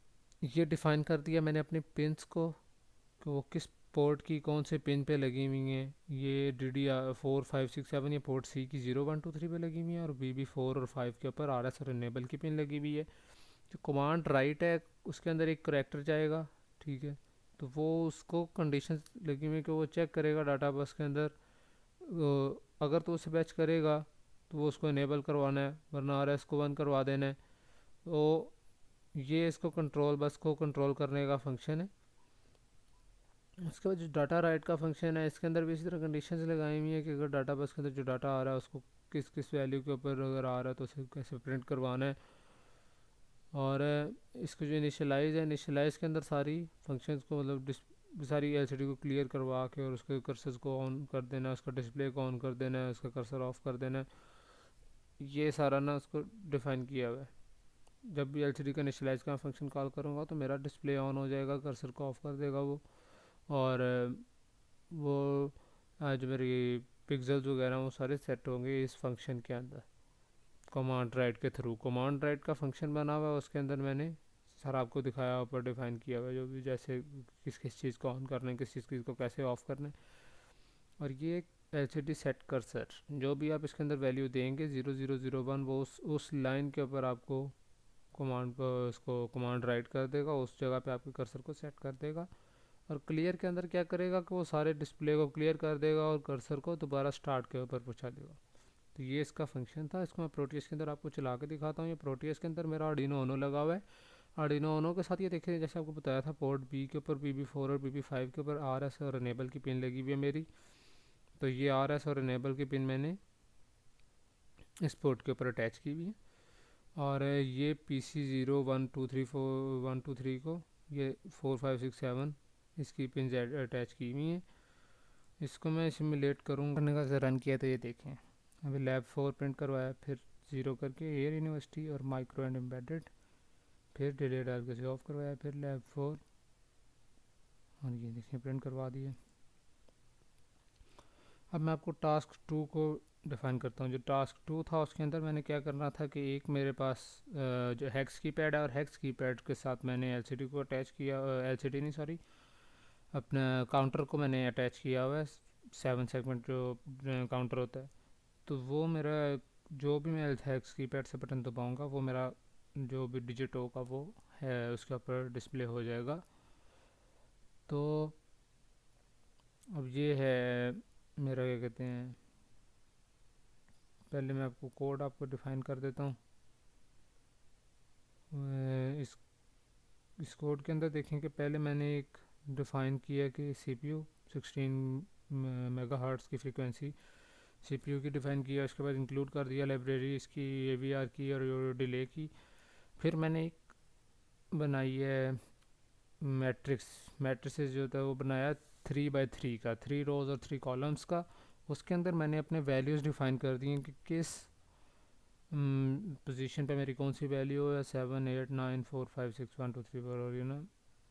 ये डिफ़ाइन कर दिया मैंने अपने पिंस को कि वो किस पोर्ट की कौन से पिन पे लगी हुई हैं। ये DDR4 5 6 7 ये पोर्ट सी की 0 1 2 3 पे लगी हुई है, और BB4 और 5 के ऊपर RS और इनेबल की पिन लगी हुई है। जो कमांड राइट है उसके अंदर एक करेक्टर जाएगा, ठीक है, तो वो उसको कंडीशन लगी हुई है कि वो चेक करेगा डाटा बस के अंदर। अगर तो उसे बैच करेगा तो वो उसको इनेबल करवाना है, वरना RS को 1 करवा देना है। तो ये इसको कंट्रोल बस को कंट्रोल करने का फंक्शन है। उसके बाद जो डाटा राइट का फंक्शन है, इसके अंदर भी इसी तरह कंडीशंस लगाई हुई है कि अगर डाटा बस के अंदर जो डाटा आ रहा है उसको किस किस वैल्यू के ऊपर अगर आ रहा है तो उसे कैसे प्रिंट करवाना है। और इसको जो इनिशियलाइज़ है, इनिशियलाइज़ के अंदर सारी फंक्शंस को मतलब सारी एलसीडी को क्लियर करवा के और उसके कर्सर को ऑन कर देना है, उसका डिस्प्ले को ऑन कर देना है, उसका कर्सर ऑफ कर देना है, ये सारा ना उसको डिफ़ाइन किया हुआ है। जब भी एलसीडी का इनिशियलाइज़ का फंक्शन कॉल करूँगा तो मेरा डिस्प्ले ऑन हो जाएगा, कर्सर को ऑफ कर देगा वो। और वो जो मेरी पिक्सल्स वगैरह वो सारे सेट होंगे इस फंक्शन के अंदर। कमांड राइट के थ्रू। कमांड राइट का फंक्शन बना हुआ है, उसके अंदर मैंने सर आपको दिखाया, ऊपर डिफाइन किया हुआ है जो भी, जैसे किस किस चीज़ को ऑन करना है, किस चीज़ को कैसे ऑफ करना है। और ये एक LCD सेट कर्सर, जो भी आप इसके अंदर वैल्यू देंगे 0001, वो उस लाइन के ऊपर आपको कमांड को उसको कमांड राइट कर देगा, उस जगह पे आपके कर्सर को सेट कर देगा। और क्लियर के अंदर क्या करेगा कि वो सारे डिस्प्ले को क्लियर कर देगा और कर्सर को दोबारा स्टार्ट के ऊपर पहुंचा देगा। तो ये इसका फंक्शन था। इसको मैं प्रोटियस के अंदर आपको चला के दिखाता हूँ। ये प्रोटियस के अंदर मेरा आर्डिनो ओनो लगा हुआ है। आर्डिनो ओनो के साथ ये देखिए, जैसे आपको बताया था, पोर्ट बी के ऊपर PB4 और PB5 के ऊपर RS और इनेबल की पिन लगी हुई है मेरी। तो ये RS और इनेबल की पिन मैंने इस पोर्ट के ऊपर अटैच की हुई है। और ये PC0123 को ये 4567 इसकी पिन अटैच की हुई हैं। इसको मैं सिमुलेट करूँगा, करने का रन किया तो ये देखें, अभी लैब 4 प्रिंट करवाया, फिर 0 करके एयर यूनिवर्सिटी और माइक्रो एंड एम्बेडेड, फिर डिले डाल के ऑफ करवाया, फिर लैब 4, और ये देखिए प्रिंट करवा दिए। अब मैं आपको टास्क 2 को डिफ़ाइन करता हूँ। जो टास्क 2 था उसके अंदर मैंने क्या करना था कि एक मेरे पास जो हेक्स कीपैड है, और हेक्स कीपैड के साथ मैंने LCD को अटैच किया, LCD नहीं सॉरी, अपना काउंटर को मैंने अटैच किया हुआ है। 7 सेगमेंट जो काउंटर होता है, तो वो मेरा जो भी मैं हेक्स कीपैड से बटन दबाऊँगा वो मेरा जो भी डिजिट होगा वो है उसके ऊपर डिस्प्ले हो जाएगा। तो अब ये है मेरा, क्या कहते हैं, पहले मैं आपको कोड आपको डिफ़ाइन कर देता हूँ। इस कोड के अंदर देखें कि पहले मैंने एक डिफ़ाइन किया कि CPU 16 मेगाहर्ट्ज़ की फ्रीक्वेंसी CPU की डिफ़ाइन किया। उसके बाद इंक्लूड कर दिया लाइब्रेरी इसकी AVR की और डिले की। फिर मैंने एक बनाई है मैट्रिसेस जो था वो बनाया 3x3 का, 3 रोज़ और 3 कॉलम्स का। उसके अंदर मैंने अपने वैल्यूज़ डिफ़ाइन कर दिए कि किस पोजीशन पे मेरी कौन सी वैल्यू है, 7 8 9 4 5 6 1 2 3 4,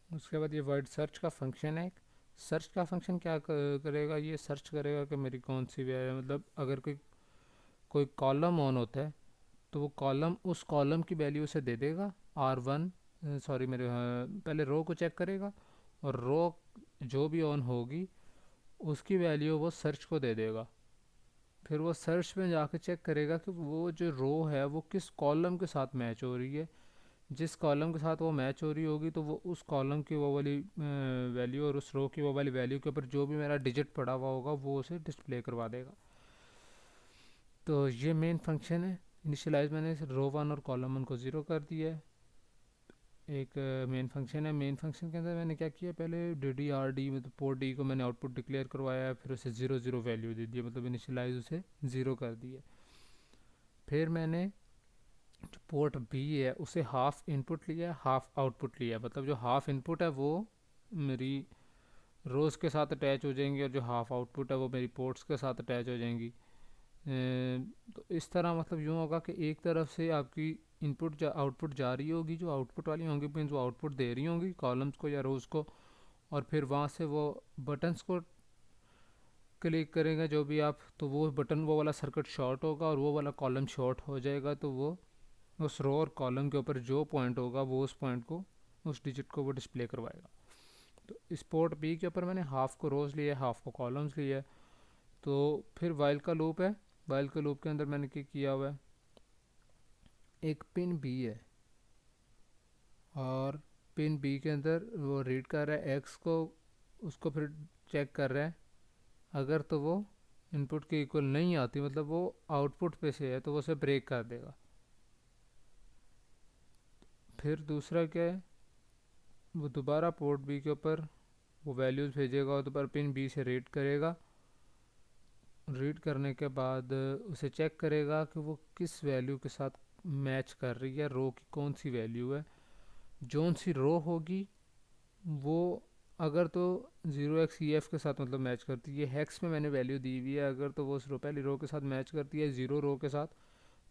और उसके बाद ये वर्ड सर्च का फंक्शन है। सर्च का फंक्शन क्या करेगा, ये सर्च करेगा कि मेरी कौन सी वैल्यू, मतलब अगर कोई कॉलम ऑन होता है तो वो कॉलम उस कॉलम की वैल्यू से दे देगा R1, सॉरी मेरे पहले रो को चेक करेगा, और रो जो भी ऑन होगी उसकी वैल्यू वो सर्च को दे देगा। फिर वो सर्च में जाके चेक करेगा कि वो जो रो है वो किस कॉलम के साथ मैच हो रही है। जिस कॉलम के साथ वो मैच हो रही होगी तो वो उस कॉलम की वो वाली वैल्यू, और उस रो की वो वाली वैल्यू के ऊपर जो भी मेरा डिजिट पड़ा हुआ होगा वो उसे डिस्प्ले करवा देगा। तो ये मेन फंक्शन है। इनिशियलाइज मैंने रो 1 और कॉलम 1 को 0 कर दिया है। एक मेन फंक्शन है। मेन फंक्शन के अंदर मैंने क्या किया, पहले DDRD मतलब पोर्ट डी को मैंने आउटपुट डिक्लेयर करवाया, फिर उसे 0 0 वैल्यू दे दिया, मतलब इनिशियलाइज उसे 0 कर दिया। फिर मैंने जो पोर्ट बी है उसे हाफ इनपुट लिया, हाफ आउटपुट लिया, मतलब जो हाफ इनपुट है वो मेरी रोज़ के साथ अटैच हो जाएंगी, और जो हाफ आउटपुट है वो मेरी पोर्ट्स के साथ अटैच हो जाएंगी। तो इस तरह मतलब यूँ होगा कि एक तरफ से आपकी इनपुट आउटपुट जा रही होगी, जो आउटपुट वाली होंगी पिन्स वो आउटपुट दे रही होंगी कॉलम्स को या रोज़ को, और फिर वहाँ से वो बटन्स को क्लिक करेंगे जो भी आप, तो वो बटन वो वाला सर्किट शॉर्ट होगा और वो वाला कॉलम शॉर्ट हो जाएगा। तो वो उस रो और कॉलम के ऊपर जो पॉइंट होगा वो उस पॉइंट को, उस डिजिट को वो डिस्प्ले करवाएगा। तो इस पोर्ट बी के ऊपर मैंने हाफ को रोज़ लिया, हाफ को कॉलम्स लिया। तो फिर वाइल का लूप है। वाइल के लूप के अंदर मैंने क्या किया हुआ है, एक पिन बी है और पिन बी के अंदर वो रीड कर रहा है एक्स को, उसको फिर चेक कर रहा है। अगर तो वो इनपुट के इक्वल नहीं आती, मतलब वो आउटपुट पे से है, तो वो उसे ब्रेक कर देगा। फिर दूसरा क्या है, वो दोबारा पोर्ट बी के ऊपर वो वैल्यूज़ भेजेगा और दोबारा पिन बी से रीड करेगा। रीड करने के बाद उसे चेक करेगा कि वो किस वैल्यू के साथ मैच कर रही है, रो की कौन सी वैल्यू है। जौन सी रो होगी वो अगर तो 0xEF के साथ मतलब मैच करती है, हैक्स में मैंने वैल्यू दी हुई है, अगर तो वो उस पहली रो के साथ मैच करती है 0 रो के साथ,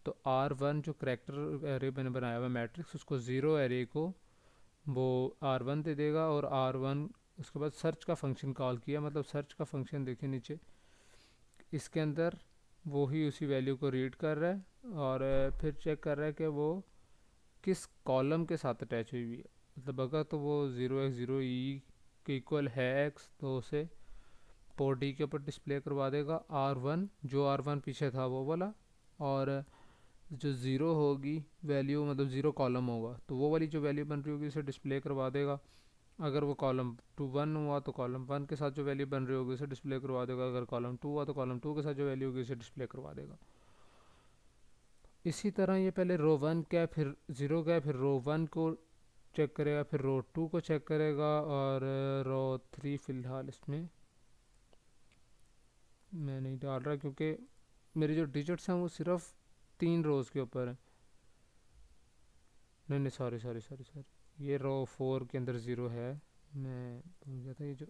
तो R1 जो करेक्टर एरे मैंने बनाया हुआ मैट्रिक्स, उसको 0 एरे को वो R1 दे देगा। और R1 उसके बाद सर्च का फंक्शन कॉल किया, मतलब सर्च का फंक्शन देखिए नीचे, इसके अंदर वो ही उसी वैल्यू को रीड कर रहा है और फिर चेक कर रहा है कि वो किस कॉलम के साथ अटैच हुई हुई है। मतलब अगर तो वो 0x0 के इक्वल है x, तो उसे पोर्ट डी के ऊपर डिस्प्ले करवा देगा R1, जो R1 पीछे था वो वाला। और जो ज़ीरो होगी वैल्यू, मतलब ज़ीरो कॉलम होगा, तो वो वाली जो वैल्यू बन रही होगी उसे डिस्प्ले करवा देगा। अगर वो कॉलम टू वन हुआ तो कॉलम वन के साथ जो वैल्यू बन रही होगी उसे डिस्प्ले करवा देगा। अगर कॉलम टू हुआ तो कॉलम टू के साथ जो वैल्यू होगी उसे डिस्प्ले करवा देगा। इसी तरह ये पहले रो वन क्या है, फिर ज़ीरो क्या है, फिर रो वन को चेक करेगा, फिर रो टू को चेक करेगा, और रो थ्री फ़िलहाल इसमें मैं नहीं डाल रहा क्योंकि मेरी जो डिजिट्स हैं वो सिर्फ 3 रोज़ के ऊपर हैं। नहीं नहीं, सॉरी सॉरी सॉरी सॉरी, ये रो फोर के अंदर ज़ीरो है। मैं भूल गया था, ये जो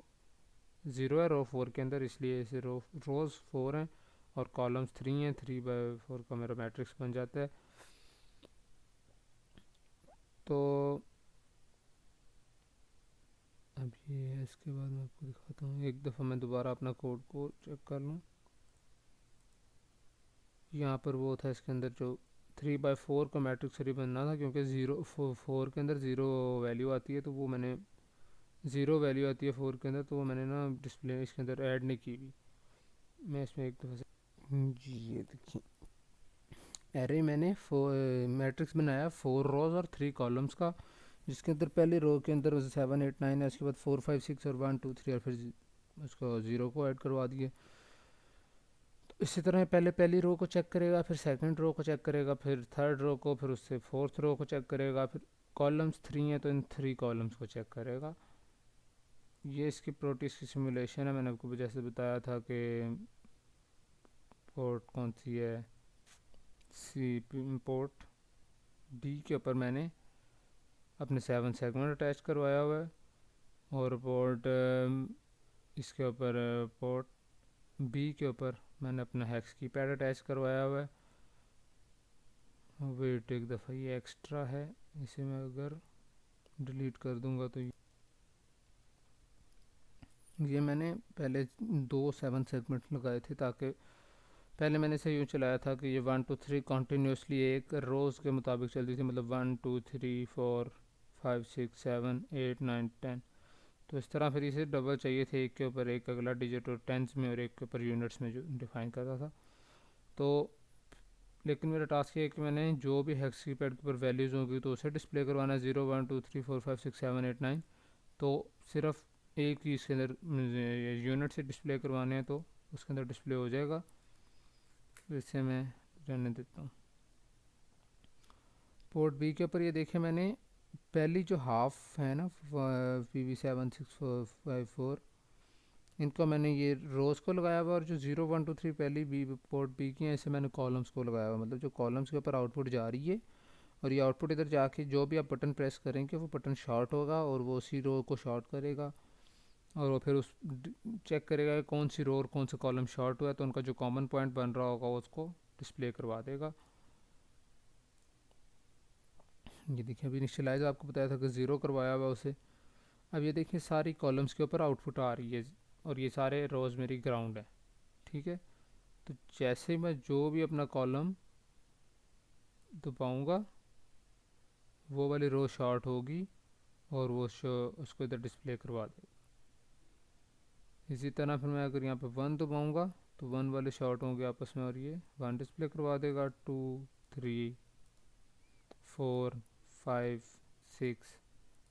ज़ीरो है रो फोर के अंदर, इसलिए इसे रोज़ फोर हैं और कॉलम्स थ्री हैं। 3/4 का मेरा मैट्रिक्स बन जाता है। तो अब ये है, इसके बाद मैं आपको दिखाता हूँ। एक दफ़ा मैं दोबारा अपना कोड को चेक कर लूँ। यहाँ पर वो था इसके अंदर जो 3/4 का मैट्रिक्स सही बनना था, क्योंकि ज़ीरो फोर के अंदर ज़ीरो वैल्यू आती है, तो वो मैंने ज़ीरो वैल्यू आती है फोर के अंदर, तो वो मैंने ना डिस्प्ले इसके अंदर ऐड नहीं की हुई। मैं इसमें एक दफ़ा से जी ये देखिए, एरे मैंने मैट्रिक्स बनाया 4 रोज़ और 3 कॉलम्स का, जिसके अंदर पहले रो के अंदर 7 8 9 है, उसके बाद 4 5 6 और 1 2 3, और फिर उसको ज़ीरो को ऐड करवा दिए। तो इसी तरह पहले पहली रो को चेक करेगा, फिर सेकंड रो को चेक करेगा, फिर थर्ड रो को, फिर उससे फोर्थ रो को चेक करेगा, फिर कॉलम्स 3 हैं तो इन 3 कॉलम्स को चेक करेगा। ये इसकी प्रोटीज की सिमुलेशन है। मैंने आपको जैसे बताया था कि पोर्ट कौन सी है, सी पोर्ट डी के ऊपर मैंने अपने 7 सेगमेंट अटैच करवाया हुआ है, और पोर्ट इसके ऊपर पोर्ट बी के ऊपर मैंने अपना हेक्स की पैड अटैच करवाया हुआ है। वेट, एक दफ़ा ये एक्स्ट्रा है, इसे मैं अगर डिलीट कर दूंगा तो ये मैंने पहले 2 7 सेगमेंट लगाए थे, ताकि पहले मैंने इसे यूँ चलाया था कि ये 1 2 3 कंटिन्यूसली एक रोज़ के मुताबिक चलती थी, मतलब 1 2 3 4 5 6 7 8 9 10। तो इस तरह फिर इसे डबल चाहिए थे, एक के ऊपर एक अगला डिजिट, और टेंस में और एक के ऊपर यूनिट्स में जो डिफाइन करता था। तो लेकिन मेरा टास्क ये है कि मैंने जो भी हेक्स की पैड के ऊपर वैल्यूज़ होंगी तो उसे डिस्प्ले करवाना है, 0 1 2 3 4 5 6 7 8 9। तो सिर्फ एक ही इसके अंदर यूनिट से डिस्प्ले करवाने हैं, तो उसके अंदर डिस्प्ले हो जाएगा। इसे मैं रहने देता हूँ। पोर्ट बी के ऊपर ये देखें, मैंने पहली जो हाफ है ना PV7 6 5 4, इनको मैंने ये रोज़ को लगाया हुआ, और जो 0 1 2 3 पहली बी पोर्ट बी की है, इसे मैंने कॉलम्स को लगाया हुआ। मतलब जो कॉलम्स के ऊपर आउटपुट जा रही है, और ये आउटपुट इधर जाके जो भी आप बटन प्रेस करेंगे वो बटन शॉर्ट होगा, और वो उसी रो को शॉर्ट करेगा, और वो फिर उस चेक करेगा कि कौन सी रो और कौन सा कॉलम शॉर्ट हुआ है, तो उनका जो कॉमन पॉइंट बन रहा होगा उसको डिस्प्ले करवा देगा। ये देखिए, अभी इनिशियलाइज आपको बताया था कि ज़ीरो करवाया हुआ उसे। अब ये देखिए, सारी कॉलम्स के ऊपर आउटपुट आ रही है, और ये सारे रोज़ मेरी ग्राउंड है। ठीक है, तो जैसे मैं जो भी अपना कॉलम दबाऊँगा वो वाली रो शॉर्ट होगी, और वो उसको इधर डिस्प्ले करवा देगा। इसी तरह फिर मैं अगर यहाँ पे 1 दबाऊँगा तो 1 वाले शॉर्ट होंगे आपस में, और ये 1 डिस्प्ले करवा देगा। 2 3 4 5 6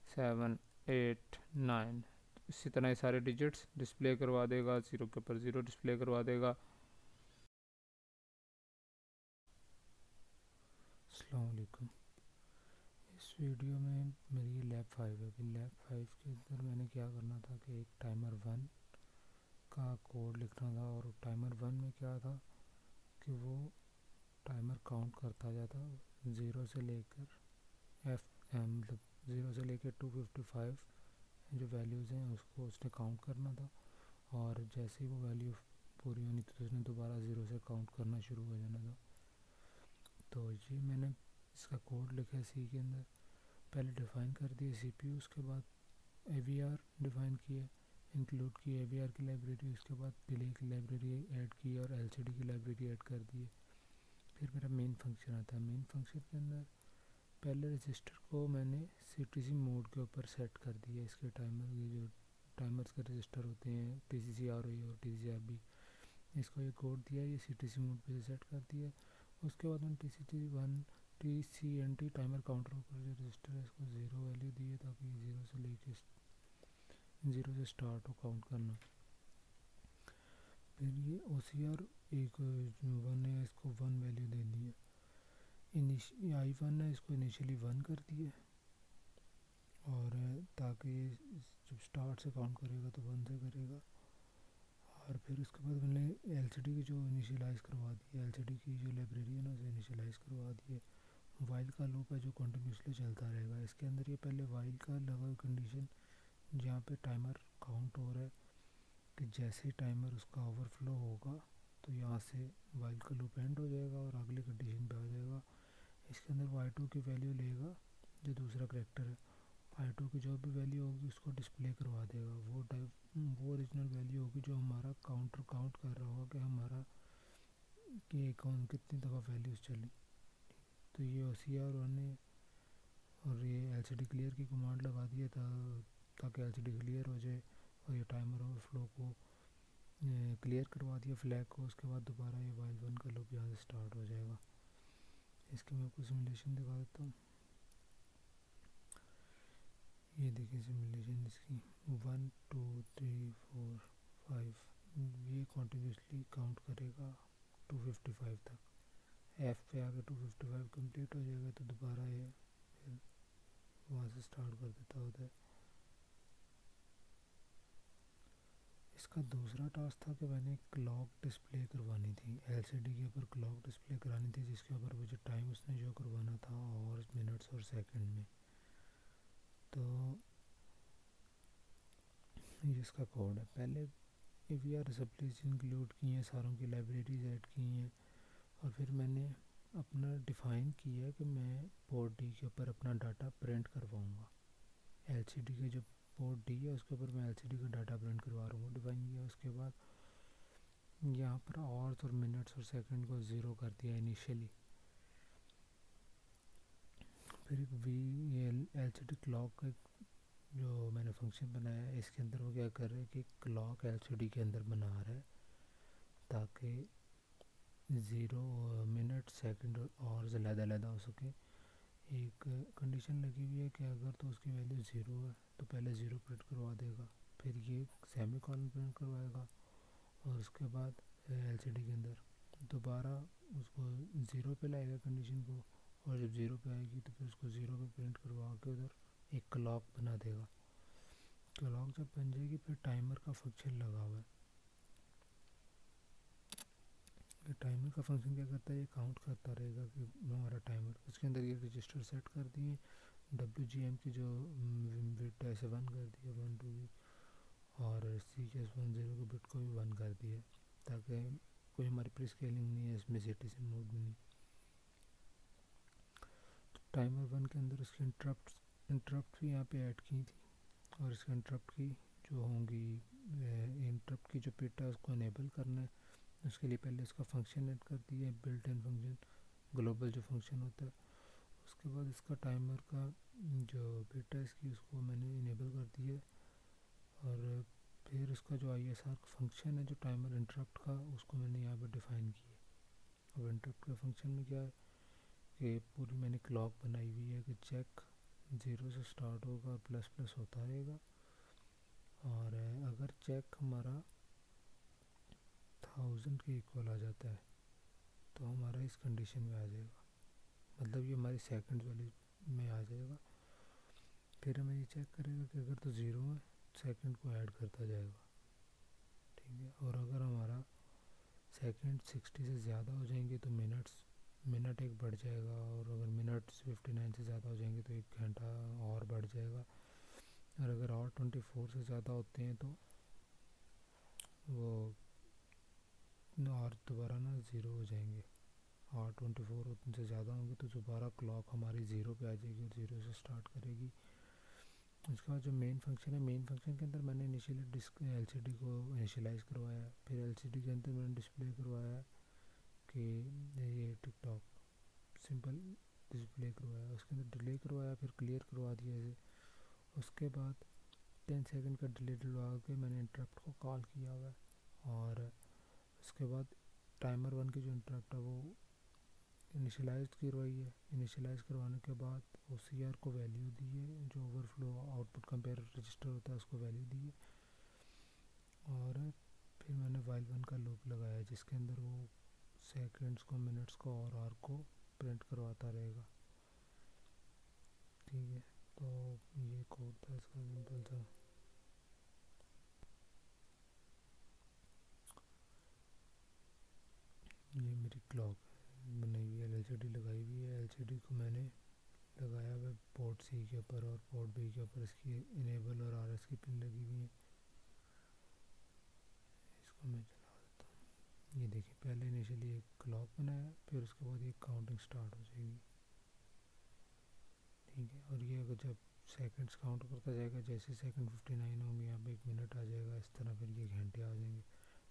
7 8 9, इसी तरह ये सारे डिजिट्स डिस्प्ले करवा देगा। ज़ीरो के ऊपर ज़ीरो डिस्प्ले करवा देगा। अस्सलाम वालेकुम। इस वीडियो में मेरी लैब 5 है। अभी लैब 5 के अंदर मैंने क्या करना था कि एक टाइमर 1 का कोड लिखना था, और टाइमर 1 में क्या था कि वो टाइमर काउंट करता जाता, ज़ीरो से लेकर मतलब 0 से लेकर 255 जो वैल्यूज़ हैं उसको उसने काउंट करना था, और जैसे ही वो वैल्यू पूरी होनी थी तो उसने दोबारा ज़ीरो से काउंट करना शुरू हो जाना था। तो ये मैंने इसका कोड लिखा है सी के अंदर। पहले डिफ़ाइन कर दिए CPU, उसके बाद AVR डिफ़ाइन किए, इंक्लूड की AVR की लाइब्रेरी, उसके बाद डिले की लाइब्रेरी ऐड की, और LCD की लाइब्रेरी ऐड कर दी। फिर मेरा मेन फंक्शन आता है। मेन फंक्शन के अंदर पहले रजिस्टर को मैंने CTC मोड के ऊपर सेट कर दिया। इसके टाइमर की जो टाइमर्स के रजिस्टर होते हैं TCCRE और TCCRB, इसको ये कोड दिया, ये CTC मोड पे सेट कर दिया। उसके बाद मैंने TCNT टाइमर काउंटर पर जो रजिस्टर है इसको 0 वैल्यू दी है, ताकि 0 से स्टार्ट हो काउंट करना। फिर ये OCR एक 1 है, इसको 1 वैल्यू दे दी है। I1 है, इसको इनिशियली 1 कर दिया, और ताकि जब स्टार्ट से काउंट करेगा तो 1 से करेगा। और फिर उसके बाद मैंने LCD की जो इनिशियलाइज़ करवा दी है, LCD की जो लाइब्रेरी है ना उसे इनिशियलाइज़ करवा दी है। वाइल का लूप है जो कंटिन्यूसली चलता रहेगा। इसके अंदर ये पहले वाइल का लगा कंडीशन जहाँ पे टाइमर काउंट हो रहा है कि जैसे ही टाइमर उसका ओवरफ्लो होगा तो यहाँ से वाइल का लूप एंड हो जाएगा और अगली कंडीशन पे आ जाएगा। इसके अंदर y2 की वैल्यू लेगा, जो दूसरा करेक्टर है, y2 की जो भी वैल्यू होगी उसको डिस्प्ले करवा देगा। वो ओरिजिनल वैल्यू होगी जो हमारा काउंटर काउंट कर रहा होगा कि हमारा कि अकाउंट कितनी दफ़ा वैल्यूज़ चली। तो ये OCR1 है, और ये LCD क्लियर की कमांड लगा दी है ताकि LCD क्लियर हो जाए, और ये टाइमर ओवरफ्लो को क्लियर करवा दिया फ्लैग को। उसके बाद दोबारा ये वाइल 1 का लूप यहाँ से स्टार्ट हो जाएगा। इसकी मैं आपको सिमुलेशन दिखा देता हूँ। ये देखिए सिमुलेशन इसकी 1 2 3 4 5, ये कॉन्टिन्यूसली काउंट करेगा 255 तक। F पे आके 255 कंप्लीट हो जाएगा तो दोबारा ये फिर वहाँ से स्टार्ट कर देता होता है। इसका दूसरा टास्क था कि मैंने क्लॉक डिस्प्ले करवानी थी, LCD के ऊपर क्लॉक डिस्प्ले करानी थी, जिसके ऊपर मुझे टाइम उसने जो करवाना था और मिनट्स और सेकंड में। तो ये इसका कोड है। पहले AVR असम्बलीज इंक्लूड की हैं, सारों की लाइब्रेरीज ऐड की हैं, और फिर मैंने अपना डिफ़ाइन किया कि मैं पोर्ट D के ऊपर अपना डाटा प्रिंट करवाऊँगा। LCD के जो पोर्ट D है उसके ऊपर मैं LCD का डाटा प्रिंट करवा रहा हूँ, डिफ़ाइन किया। उसके बाद यहाँ पर आवर्स और मिनट्स और सेकंड को 0 कर दिया इनिशियली। फिर एक LCD क्लॉक का जो मैंने फंक्शन बनाया है, इसके अंदर वो क्या कर रहा है कि क्लॉक LCD के अंदर बना रहा है ताकि 0 मिनट सेकंड और ज़्यादा हो सके। एक कंडीशन लगी हुई है कि अगर तो उसकी वैल्यू 0 है तो पहले 0 प्रिंट करवा देगा, फिर ये सेमी कॉलन प्रिंट करवाएगा, और उसके बाद LCD के अंदर दोबारा उसको 0 पे लाएगा कंडीशन को, और जब 0 पे आएगी तो फिर उसको 0 पे प्रिंट करवा के उधर एक क्लॉक बना देगा। क्लॉक जब बन जाएगी फिर टाइमर का फंक्शन लगा हुआ है। ये टाइमर का फंक्शन क्या करता है, ये काउंट करता रहेगा कि हमारा टाइमर, उसके अंदर ये रजिस्टर सेट कर दिए। WGM की जो बिट है इसे 1 कर दिया, 1 2 की, और CKS10 के बिट को भी 1 कर दिया, ताकि कोई हमारी प्री स्केलिंग नहीं है इसमें, CTC मोड में नहीं। तो टाइमर 1 के अंदर उसकी इंटरप्ट भी यहाँ पे ऐड की थी, और इसके इंटरप्ट की जो होंगी, इंटरप्ट की जो बिट है उसको इनेबल करना है। उसके लिए पहले इसका फंक्शन ऐड कर दिया, बिल्ट इन फंक्शन, ग्लोबल जो फंक्शन होता है। उसके बाद इसका टाइमर का जो बिट है इसकी उसको मैंने इनेबल कर दिया, और फिर उसका जो ISR फंक्शन है जो टाइमर इंटरप्ट का, उसको मैंने यहाँ पर डिफ़ाइन किया। अब इंटरप्ट के फंक्शन में क्या है कि पूरी मैंने क्लॉक बनाई हुई है कि चेक 0 से स्टार्ट होगा, प्लस प्लस होता रहेगा, और अगर चेक हमारा 1000 के इक्वल आ जाता है तो हमारा इस कंडीशन में आ जाएगा, मतलब ये हमारी सेकंड वाली में आ जाएगा। फिर हमें ये चेक करेगा कि अगर तो 0 है सेकंड को ऐड करता जाएगा, ठीक है। और अगर हमारा सेकंड 60 से ज़्यादा हो जाएंगे तो मिनट एक बढ़ जाएगा, और अगर मिनट 59 से ज़्यादा हो जाएंगे तो 1 घंटा और बढ़ जाएगा, और अगर और 24 से ज़्यादा होते हैं तो वो और दोबारा ना 0 हो जाएंगे, और 24 उनसे ज़्यादा होंगे तो दोबारा क्लॉक हमारी 0 पे आ जाएगी और 0 से स्टार्ट करेगी। उसके बाद जो मेन फंक्शन है, मेन फंक्शन के अंदर मैंने इनिशियली LCD को इनिशियलाइज़ करवाया, फिर LCD के अंदर मैंने डिस्प्ले करवाया कि ये टिकटॉक सिंपल डिस्प्ले करवाया, उसके अंदर डिले करवाया, फिर क्लियर करवा दिया ऐसे। उसके बाद 10 सेकंड का डिले डलवा के मैंने इंटरप्ट को कॉल किया हुआ है। और उसके बाद टाइमर 1 की जो इंटरप्ट है वो इनिशियलाइज करवाई है। इनिशियलाइज करवाने के बाद ओ सी आर को वैल्यू दी है, जो ओवरफ्लो आउटपुट कंपेयर रजिस्टर होता है उसको वैल्यू दी है। और फिर मैंने वाइल 1 का लूप लगाया जिसके अंदर वो सेकंड्स को, मिनट्स को और आर को प्रिंट करवाता रहेगा। ठीक है, तो ये कोड था इसका सिंपल सा। ये मेरी क्लॉक बनाई हुई है, एलसीडी लगाई हुई है। एलसीडी को मैंने लगाया हुआ पोर्ट सी के ऊपर और पोर्ट बी के ऊपर इसकी इनेबल और आर एस की पिन लगी हुई है। इसको मैं चला देता हूँ। ये देखिए, पहले इनिशियली एक क्लॉक बनाया, फिर उसके बाद ये काउंटिंग स्टार्ट हो जाएगी। ठीक है, और ये अगर जब सेकंड्स काउंट करता जाएगा, जैसे सेकंड 59 होंगे यहाँ पे 1 मिनट आ जाएगा, इस तरह फिर ये घंटे आ जाएंगे।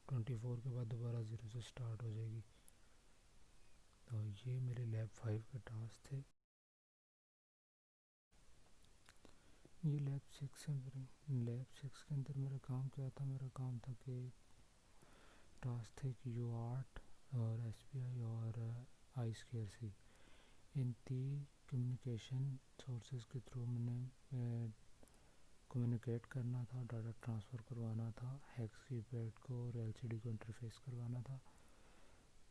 24 के बाद दोबारा 0 से स्टार्ट हो जाएगी। तो ये मेरे लैब 5 के टास्क थे। ये लैब 6 के अंदर मेरा काम क्या था? मेरा काम था कि टास्क थे कि यू आर्ट और एस पी आई और आई स्केयर सी, इन 3 कम्युनिकेशन सोर्सेज के थ्रू मैंने कम्युनिकेट करना था, डाटा ट्रांसफ़र करवाना था, हेक्स कीपैड को और एलसीडी को इंटरफेस करवाना था।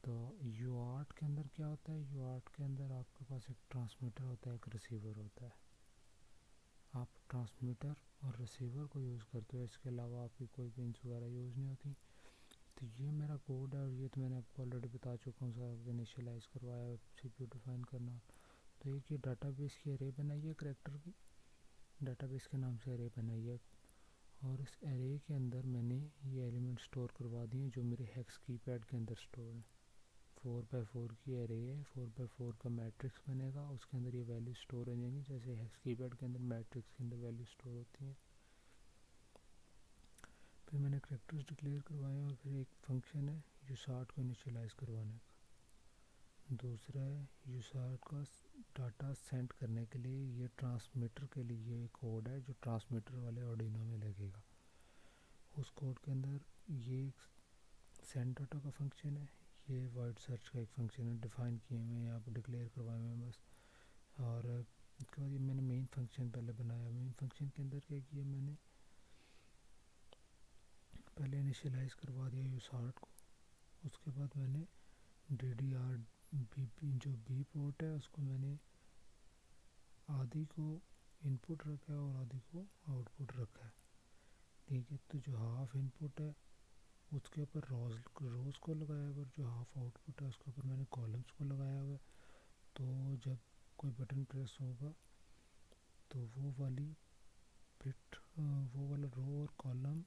तो यू आर्ट के अंदर क्या होता है? यू आर्ट के अंदर आपके पास एक ट्रांसमीटर होता है, एक रिसीवर होता है। आप ट्रांसमीटर और रिसीवर को यूज़ करते हो, इसके अलावा आपकी कोई पिंस वगैरह यूज़ नहीं होती। तो ये मेरा कोड है और ये तो मैंने आपको ऑलरेडी बता चुका हूँ। सारा इनिशियलाइज़ करवाया, सीपीयू डिफाइन करना। तो एक ये डाटाबेस की एरे बनाई है, करेक्टर की डाटाबेस के नाम से एरे बनाई है। और इस एरे के अंदर मैंने ये एलिमेंट स्टोर करवा दिए जो मेरे हेक्स कीपैड के अंदर स्टोर है। 4x4 की एरे है, 4x4 का मैट्रिक्स बनेगा, उसके अंदर ये वैल्यू स्टोर हो जाएंगी, जैसे हेक्स कीपैड के अंदर मैट्रिक्स के अंदर वैल्यू स्टोर होती हैं। फिर मैंने करेक्टर्स डिक्लेयर करवाए और फिर एक फंक्शन है यूसार्ट को इनिशियलाइज करवाने का। दूसरा है यूसार्ट का डाटा सेंड करने के लिए, ये ट्रांसमीटर के लिए ये कोड है जो ट्रांसमीटर वाले ऑर्डिनो में लगेगा। उस कोड के अंदर ये सेंड डाटा का फंक्शन है, ये वर्ड सर्च का एक फंक्शन है, डिफाइन किए हुए हैं यहाँ पर, डिक्लेयर करवाए हुए हैं बस। और उसके बाद ये मैंने मेन फंक्शन पहले बनाया। मेन फंक्शन के अंदर क्या किया, मैंने पहले इनिशियलाइज करवा दिया यूसार्ट को। उसके बाद मैंने डी डी आर बी जो बी पोर्ट है उसको मैंने आधी को इनपुट रखा है और आधी को आउटपुट रखा है। ठीक है, तो जो हाफ इनपुट है उसके ऊपर रोज़ को लगाया हुआ, और जो हाफ आउटपुट है उसके ऊपर मैंने कॉलम्स को लगाया हुआ है। तो जब कोई बटन प्रेस होगा तो वो वाली बिट, वो वाला रो और कॉलम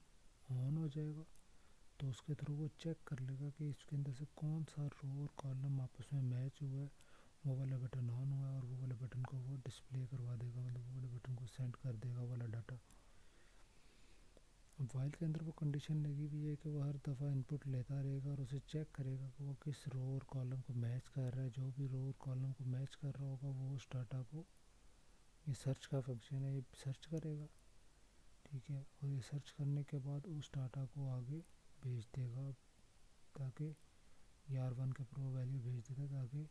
ऑन हो जाएगा। तो उसके थ्रू वो चेक कर लेगा कि इसके अंदर से कौन सा रो और कॉलम आपस में मैच हुआ है, वो वाला बटन ऑन हुआ है, और वो वाले बटन को वो डिस्प्ले करवा देगा, मतलब वो वाले बटन को सेंड कर देगा वाला डाटा। वाइल के अंदर वो कंडीशन लगी हुई है कि वो हर दफ़ा इनपुट लेता रहेगा और उसे चेक करेगा कि वो किस रो और कॉलम को मैच कर रहा है। जो भी रो और कॉलम को मैच कर रहा होगा वो उस डाटा को, ये सर्च का फंक्शन है, ये सर्च करेगा। ठीक है, और ये सर्च करने के बाद उस डाटा को आगे भेज देगा, ताकि ये R1 के ऊपर वो वैल्यू भेज देगा ताकि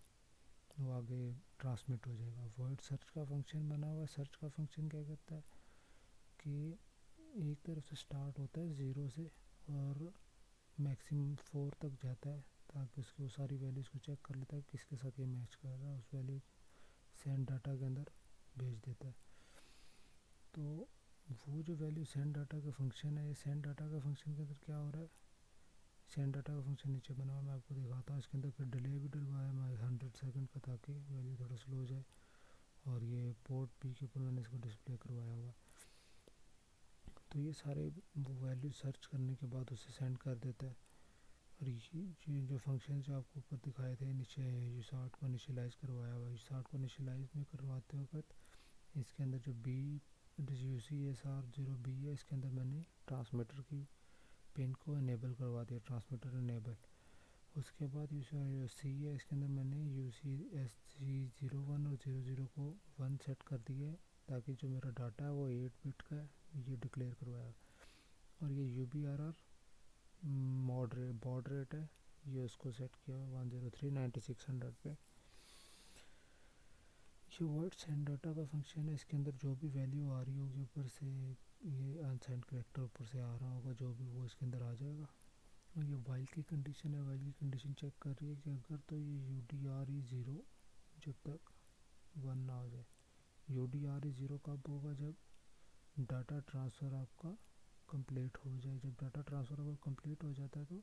वो आगे ट्रांसमिट हो जाएगा। वॉइड सर्च का फंक्शन बना हुआ है। सर्च का फंक्शन क्या करता है कि एक तरफ से स्टार्ट होता है 0 से और मैक्सिमम 4 तक जाता है, ताकि उसकी वो सारी वैल्यूज़ को चेक कर लेता है किसके साथ ये मैच कर रहा है, उस वैल्यू सेंड डाटा के अंदर भेज देता है। तो वो जो वैल्यू सेंड डाटा का फंक्शन है, ये सेंड डाटा का फंक्शन के अंदर क्या हो रहा है, सेंड डाटा का फंक्शन नीचे बना हुआ, मैं आपको दिखाता हूँ। इसके अंदर फिर डिले भी डलवाया मैं 100 सेकंड का, ताकि वैल्यू थोड़ा स्लो हो जाए। और ये पोर्ट पी के ऊपर मैंने इसको डिस्प्ले करवाया हुआ। तो ये सारे वो वैल्यू सर्च करने के बाद उसे सेंड कर देता है। और ये जो फंक्शन जो आपको ऊपर दिखाए थे नीचे, यूसार्ट को इनिशियलाइज़ करवाया हुआ, यूसार्ट को इनिशियलाइज़ में करवाते वक्त इसके अंदर जो बी UCSR0B है, इसके अंदर मैंने ट्रांसमीटर की पिन को इनेबल करवा दिया, ट्रांसमीटर इनेबल। उसके बाद सी है, इसके अंदर मैंने यू सी एस जी 01 और 00 को 1 सेट कर दिया है, ताकि जो मेरा डाटा है वो 8 बिट का है, ये डिक्लेयर करवाया। और ये U B R R baud rate है, ये उसको सेट किया 1039600 पे। ये वर्ड सेंड डाटा का फंक्शन है, इसके अंदर जो भी वैल्यू आ रही होगी ऊपर से, ये अनसाइंड करेक्टर ऊपर से आ रहा होगा जो भी, वो इसके अंदर आ जाएगा। और ये वाइल की कंडीशन है, वाइल की कंडीशन चेक कर रही है कि अगर तो ये U D R E zero जब तक 1 ना हो जाए। U D R E zero कब होगा? जब डाटा ट्रांसफ़र आपका कंप्लीट हो जाए। जब डाटा ट्रांसफ़र अगर कंप्लीट हो जाता है तो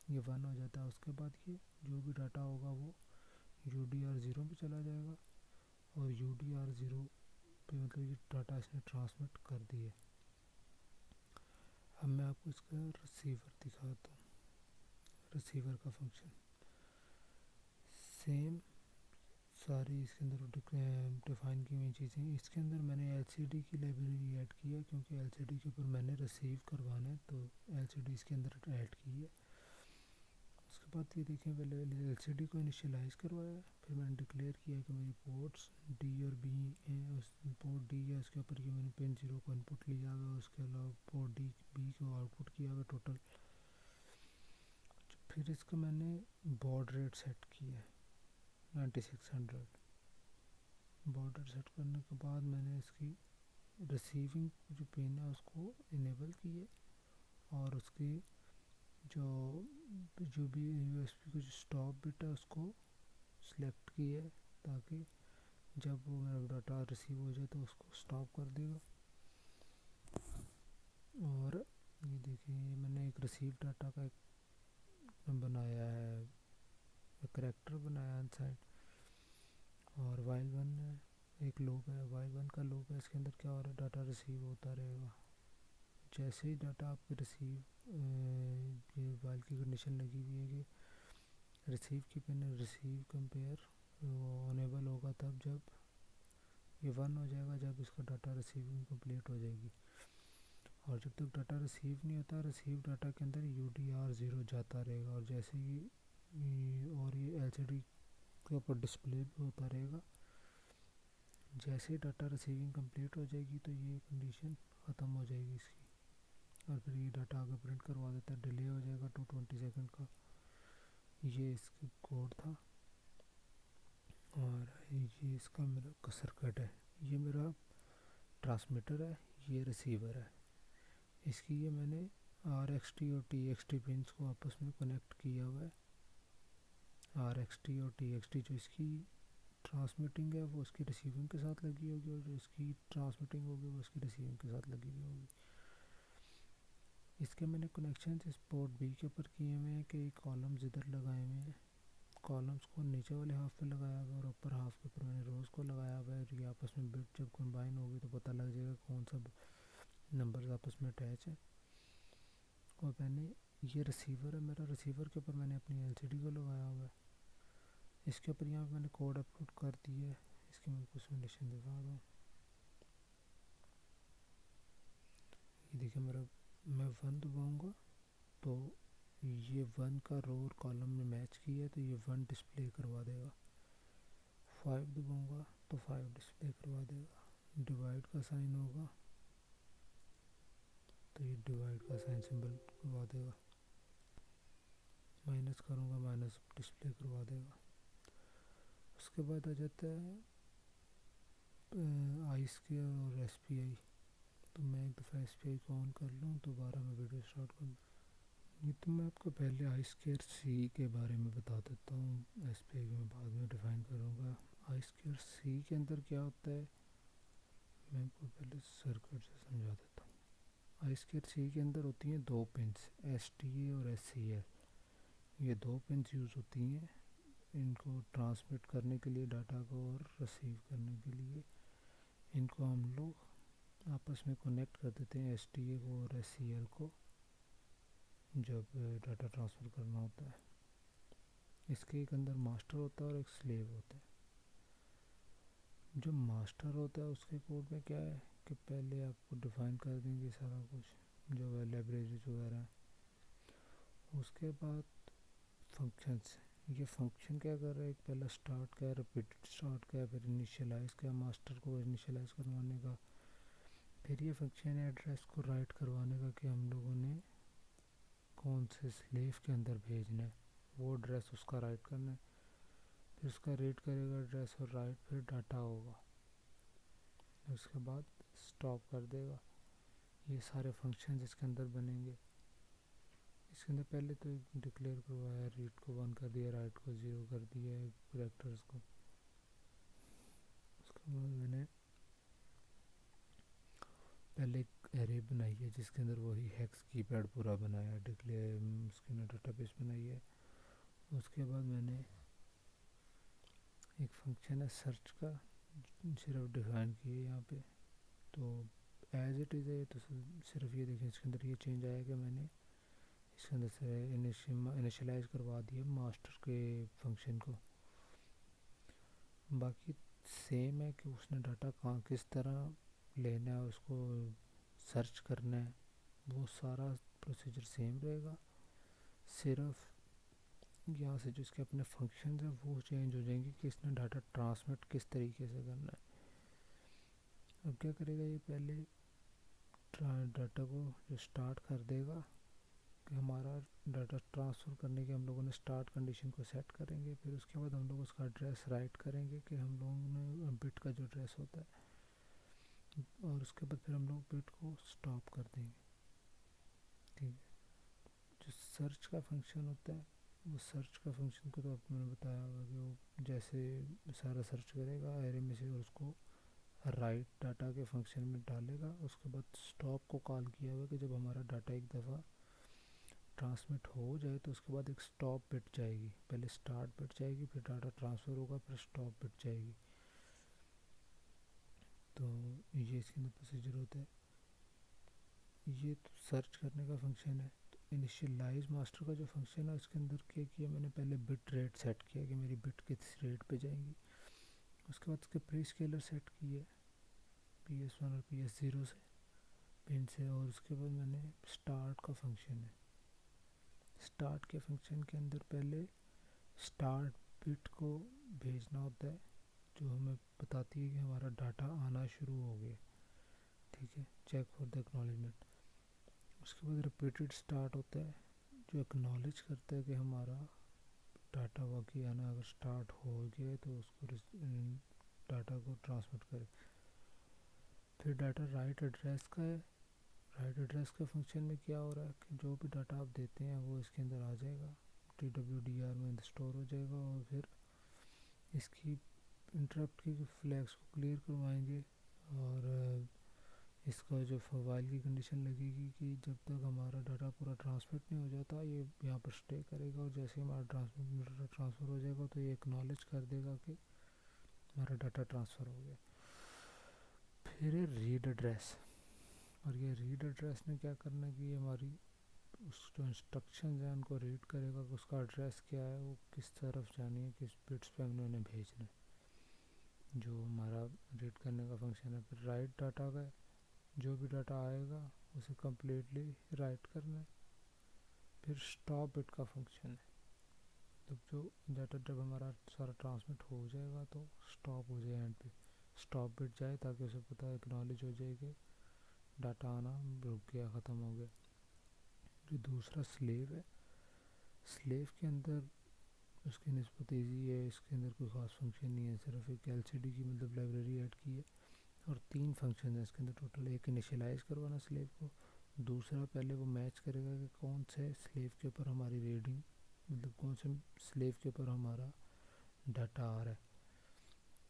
ये 1 हो जाता है। उसके बाद ये जो भी डाटा होगा वो यू डी आर ज़ीरो में चला जाएगा, और यू डी आर ज़ीरो पे मतलब ये डाटा इसने ट्रांसमिट कर दिए। अब मैं आपको इसका रिसीवर दिखाता हूँ। रिसीवर का फंक्शन सेम सारी इसके अंदर डिफ़ाइन की हुई चीज़ें। इसके अंदर मैंने एलसीडी की लाइब्रेरी ऐड की है, क्योंकि एलसीडी के ऊपर मैंने रिसीव करवाना है, तो एलसीडी इसके अंदर ऐड की है। उसके बाद ये देखें, पहले एलसीडी को इनिशियलाइज़ करवाया, फिर मैंने डिक्लेयर किया कि मेरी पोर्ट्स डी और बी हैं। उस पोर्ट डी है, उसके ऊपर ये मैंने पिन 0 को इनपुट लिया हुआ, उसके अलावा पोर्ट डी बी को आउटपुट किया हुआ टोटल। फिर इसको मैंने बॉड रेट सेट किया है 9600। बॉर्डर सेट करने के बाद मैंने इसकी रिसीविंग जो पिन है उसको इनेबल किए, और उसकी जो जो भी यूएसबी का जो स्टॉप बिट है उसको सिलेक्ट किए, ताकि जब वो मेरा डाटा रिसीव हो जाए तो उसको स्टॉप कर देगा। और ये देखिए, ये मैंने एक रिसीव डाटा का एक बनाया है, एक करेक्टर बनाया अनसाइंड। और वाइल वन है, एक लूप है, वाइल वन का लूप है। इसके अंदर क्या हो रहा है, डाटा रिसीव होता रहेगा। जैसे ही डाटा आपके रिसीव, ये वाइल की कंडीशन लगी हुई है कि रिसीव की पिन रिसीव कंपेयर वो अनेबल होगा तब जब ये 1 हो जाएगा, जब इसका डाटा रिसीविंग कंप्लीट हो जाएगी। और जब तक डाटा रिसीव नहीं होता, रिसीव डाटा के अंदर यू डी आर ज़ीरो जाता रहेगा। और जैसे ही और ये एल सी डी के ऊपर डिस्प्ले भी होता रहेगा। जैसे ही डाटा रिसीविंग कंप्लीट हो जाएगी तो ये कंडीशन ख़त्म हो जाएगी इसकी, और फिर ये डाटा आगे प्रिंट करवा देता है। डिले हो जाएगा 220 सेकंड का। ये इसका कोड था, और ये इसका मेरा सर्किट है। ये मेरा ट्रांसमीटर है, ये रिसीवर है। इसकी ये मैंने आर एक्स टी और टी एक्स टी पिन्स को आपस में कनेक्ट किया हुआ है। आर एक्स टी और टी एक्स टी जो इसकी ट्रांसमिटिंग है वो उसकी रिसीविंग के साथ लगी होगी, और जो इसकी ट्रांसमिटिंग होगी वो उसकी रिसीविंग के साथ लगी हुई होगी। इसके मैंने कनेक्शन इस पोर्ट बी के ऊपर किए हुए हैं कि कॉलम्स इधर लगाए हुए हैं। कॉलम्स को नीचे वाले हाफ पे लगाया हुआ है, और ऊपर हाफ के ऊपर मैंने रोज़ को लगाया हुआ है। ये आपस में बिट जब कंबाइन होगी तो पता लग जाएगा कौन सा नंबर्स आपस में अटैच है। और मैंने ये रिसीवर है मेरा, रिसीवर के ऊपर मैंने अपनी एलसीडी को लगाया हुआ है। इसके ऊपर यहाँ पे मैंने कोड अपलोड कर दिया है। इसकी मैं कुछ कंडीशन दिखा दूँ। ये देखिए, मेरा मैं 1 दबाऊँगा तो ये 1 का रो और कॉलम में मैच किया है, तो ये 1 डिस्प्ले करवा देगा। 5 दबाऊँगा तो 5 डिस्प्ले करवा देगा। डिवाइड का साइन होगा तो ये डिवाइड का साइन सिंबल करवा देगा। माइनस करूँगा, माइनस डिस्प्ले करवा देगा। उसके बाद आ जाता है आई स्क्वायर और एस पी आई। तो मैं एक दफ़ा एस पी आई को ऑन कर लूँ, दोबारा मैं वीडियो स्टार्ट कर दूँ। ये तो मैं आपको पहले आई स्क्वायर सी के बारे में बता देता हूँ, एस पी आई में बाद में डिफ़ाइन करूँगा। आई स्क्वायर सी के अंदर क्या होता है, मैं आपको पहले सर्किट से समझा देता हूँ। आई स्क्वायर सी के अंदर होती हैं 2 पिन्स, एस टी ए और एस सी एल। ये 2 पिन्स यूज़ होती हैं इनको ट्रांसमिट करने के लिए डाटा को, और रिसीव करने के लिए। इनको हम लोग आपस में कनेक्ट कर देते हैं, एस टी ए को और एस सी एल को, जब डाटा ट्रांसफ़र करना होता है। इसके एक अंदर मास्टर होता है और एक स्लेव होता है। जो मास्टर होता है उसके कोड में क्या है कि पहले आपको डिफ़ाइन कर देंगे सारा कुछ जो है लाइब्रेरीज वगैरह। उसके बाद फंक्शंस। ये फंक्शन क्या कर रहा है, एक पहला स्टार्ट का है, रिपीटेड स्टार्ट का है, फिर इनिशियलाइज का मास्टर को इनिशियलाइज करवाने का, फिर ये फंक्शन है एड्रेस को राइट करवाने का कि हम लोगों ने कौन से स्लेव के अंदर भेजना है, वो एड्रेस उसका राइट करना है, फिर उसका रीड करेगा एड्रेस और राइट, फिर डाटा होगा, उसके बाद स्टॉप कर देगा। ये सारे फंक्शन इसके अंदर बनेंगे। इसके अंदर पहले तो डिक्लेयर करवाया, रीड को 1 कर दिया, राइट को 0 कर दिया है, करेक्टर्स को। उसके बाद मैंने पहले एक एरे बनाई है जिसके अंदर वही हेक्स कीपैड पूरा बनाया, डिक्लेयर उसके अंदर डेटाबेस बनाई है। उसके बाद मैंने एक फंक्शन है सर्च का सिर्फ डिफाइन किया है यहाँ पे, तो एज इट इज़ है। तो सिर्फ ये देखें इसके अंदर ये चेंज आया कि मैंने इसके अंदर से इनिशियलाइज करवा दिया मास्टर के फंक्शन को। बाकी सेम है कि उसने डाटा कहाँ किस तरह लेना है, उसको सर्च करना है, वो सारा प्रोसीजर सेम रहेगा। सिर्फ यहाँ से जो इसके अपने फंक्शन है वो चेंज हो जाएंगे कि इसने डाटा ट्रांसमिट किस तरीके से करना है। अब क्या करेगा, ये पहले डाटा को जो स्टार्ट कर देगा कि हमारा डाटा ट्रांसफ़र करने की हम लोगों ने स्टार्ट कंडीशन को सेट करेंगे, फिर उसके बाद हम लोग उसका एड्रेस राइट करेंगे कि हम लोगों ने बिट का जो एड्रेस होता है, और उसके बाद फिर हम लोग बिट को स्टॉप कर देंगे। ठीक है। जो सर्च का फंक्शन होता है, वो सर्च का फंक्शन को तो आपको मैंने बताया होगा कि वो जैसे सारा सर्च करेगा एरे में से और उसको राइट डाटा के फंक्शन में डालेगा। उसके बाद स्टॉप को कॉल किया हुआ कि जब हमारा डाटा एक दफ़ा ट्रांसमिट हो जाए तो उसके बाद एक स्टॉप बिट जाएगी, पहले स्टार्ट बिट जाएगी, फिर डाटा ट्रांसफ़र होगा, फिर स्टॉप बिट जाएगी। तो ये इसके अंदर प्रोसीजर होता है। ये तो सर्च करने का फंक्शन है। तो इनिशियलाइज मास्टर का जो फंक्शन है उसके अंदर क्या किया मैंने, पहले बिट रेट सेट किया कि मेरी बिट किस रेट पे जाएंगी। उसके बाद उसके प्री स्केलर सेट किए PS1 और PS0 से पिन से, और उसके बाद मैंने स्टार्ट का फंक्शन है। स्टार्ट के फंक्शन के अंदर पहले स्टार्ट बिट को भेजना होता है जो हमें बताती है कि हमारा डाटा आना शुरू हो गया। ठीक है, चेक फॉर द एक्नॉलेजमेंट। उसके बाद रिपीटेड स्टार्ट होता है जो एक्नॉलेज करता है कि हमारा डाटा वाकई आना अगर स्टार्ट हो गया तो उसको डाटा को ट्रांसमिट करे। फिर डाटा राइट एड्रेस का है। राइट एड्रेस के फंक्शन में क्या हो रहा है कि जो भी डाटा आप देते हैं वो इसके अंदर आ जाएगा, TWDR में स्टोर हो जाएगा, और फिर इसकी इंटरप्ट की फ्लैग्स को क्लियर करवाएंगे, और इसका जो वाइल की कंडीशन लगेगी कि जब तक हमारा डाटा पूरा ट्रांसमिट नहीं हो जाता ये यहाँ पर स्टे करेगा, और जैसे ही हमारा डाटा ट्रांसफ़र हो जाएगा तो ये एक्नॉलेज कर देगा कि हमारा डाटा ट्रांसफ़र हो गया। फिर है रीड एड्रेस, और ये रीड एड्रेस ने क्या करना है कि हमारी उस जो इंस्ट्रक्शन है उनको रीड करेगा कि उसका एड्रेस क्या है, वो किस तरफ जानी है, किस बिट्स पे हमने उन्हें भेजना है, जो हमारा रीड करने का फंक्शन है। फिर राइट डाटा का है, जो भी डाटा आएगा उसे कम्प्लीटली राइट करना है। फिर स्टॉप बिट का फंक्शन है, तो जो डाटा जब हमारा सारा ट्रांसमिट हो जाएगा तो स्टॉप हो जाए, एंड पे स्टॉप बिट जाए ताकि उसे पता एक्नॉलेज हो जाए कि डाटा आना रुक गया, ख़त्म हो गया। जो दूसरा स्लेव है, स्लेव के अंदर उसकी निस्बत ईजी है, इसके अंदर कोई ख़ास फंक्शन नहीं है, सिर्फ एक LCD की मतलब लाइब्रेरी ऐड की है, और 3 फंक्शन है इसके अंदर टोटल। एक इनिशियलाइज़ करवाना स्लेव को, दूसरा पहले वो मैच करेगा कि कौन से स्लेव के ऊपर हमारी रीडिंग, मतलब कौन से स्लेव के ऊपर हमारा डाटा आ रहा है,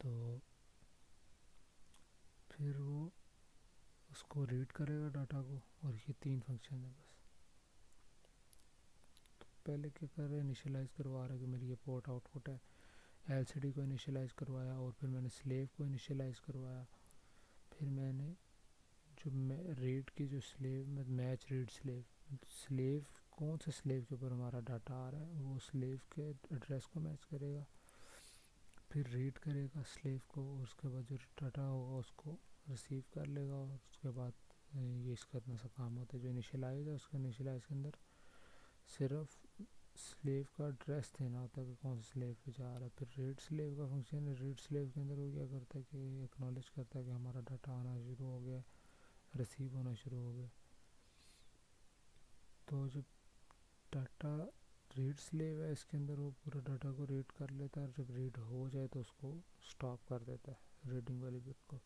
तो फिर वो उसको रीड करेगा डाटा को। और ये 3 फंक्शन है बस। तो पहले क्या कर रहे हैं, इनिशियलाइज़ करवा रहा है कि मेरी ये पोर्ट आउटपुट है, LCD को इनिशियलाइज़ करवाया, और फिर मैंने स्लेव को इनिशियलाइज़ करवाया। फिर मैंने जो रीड की जो स्लेव में मैच रीड स्लेव, स्लेव कौन से स्लेव के ऊपर हमारा डाटा आ रहा है वो स्लेव के एड्रेस को मैच करेगा, फिर रीड करेगा स्लेव को, और उसके बाद जो डाटा होगा उसको रिसीव कर लेगा, और उसके बाद ये इसका इतना सा काम होता है। जो इनिशियलाइज है उसका इनिशियलाइज के अंदर सिर्फ स्लेव का एड्रेस देना होता है कि कौन सा स्लेव पे जा रहा है। फिर रीड स्लेव का फंक्शन है, रीड स्लेव के अंदर वो क्या करता है कि एक्नॉलेज करता है कि हमारा डाटा आना शुरू हो गया, रिसीव होना शुरू हो गया। तो जब डाटा रीड स्लेव है इसके अंदर वो पूरा डाटा को रीड कर लेता है, और जब रीड हो जाए तो उसको स्टॉप कर देता है रीडिंग वाली बिट को।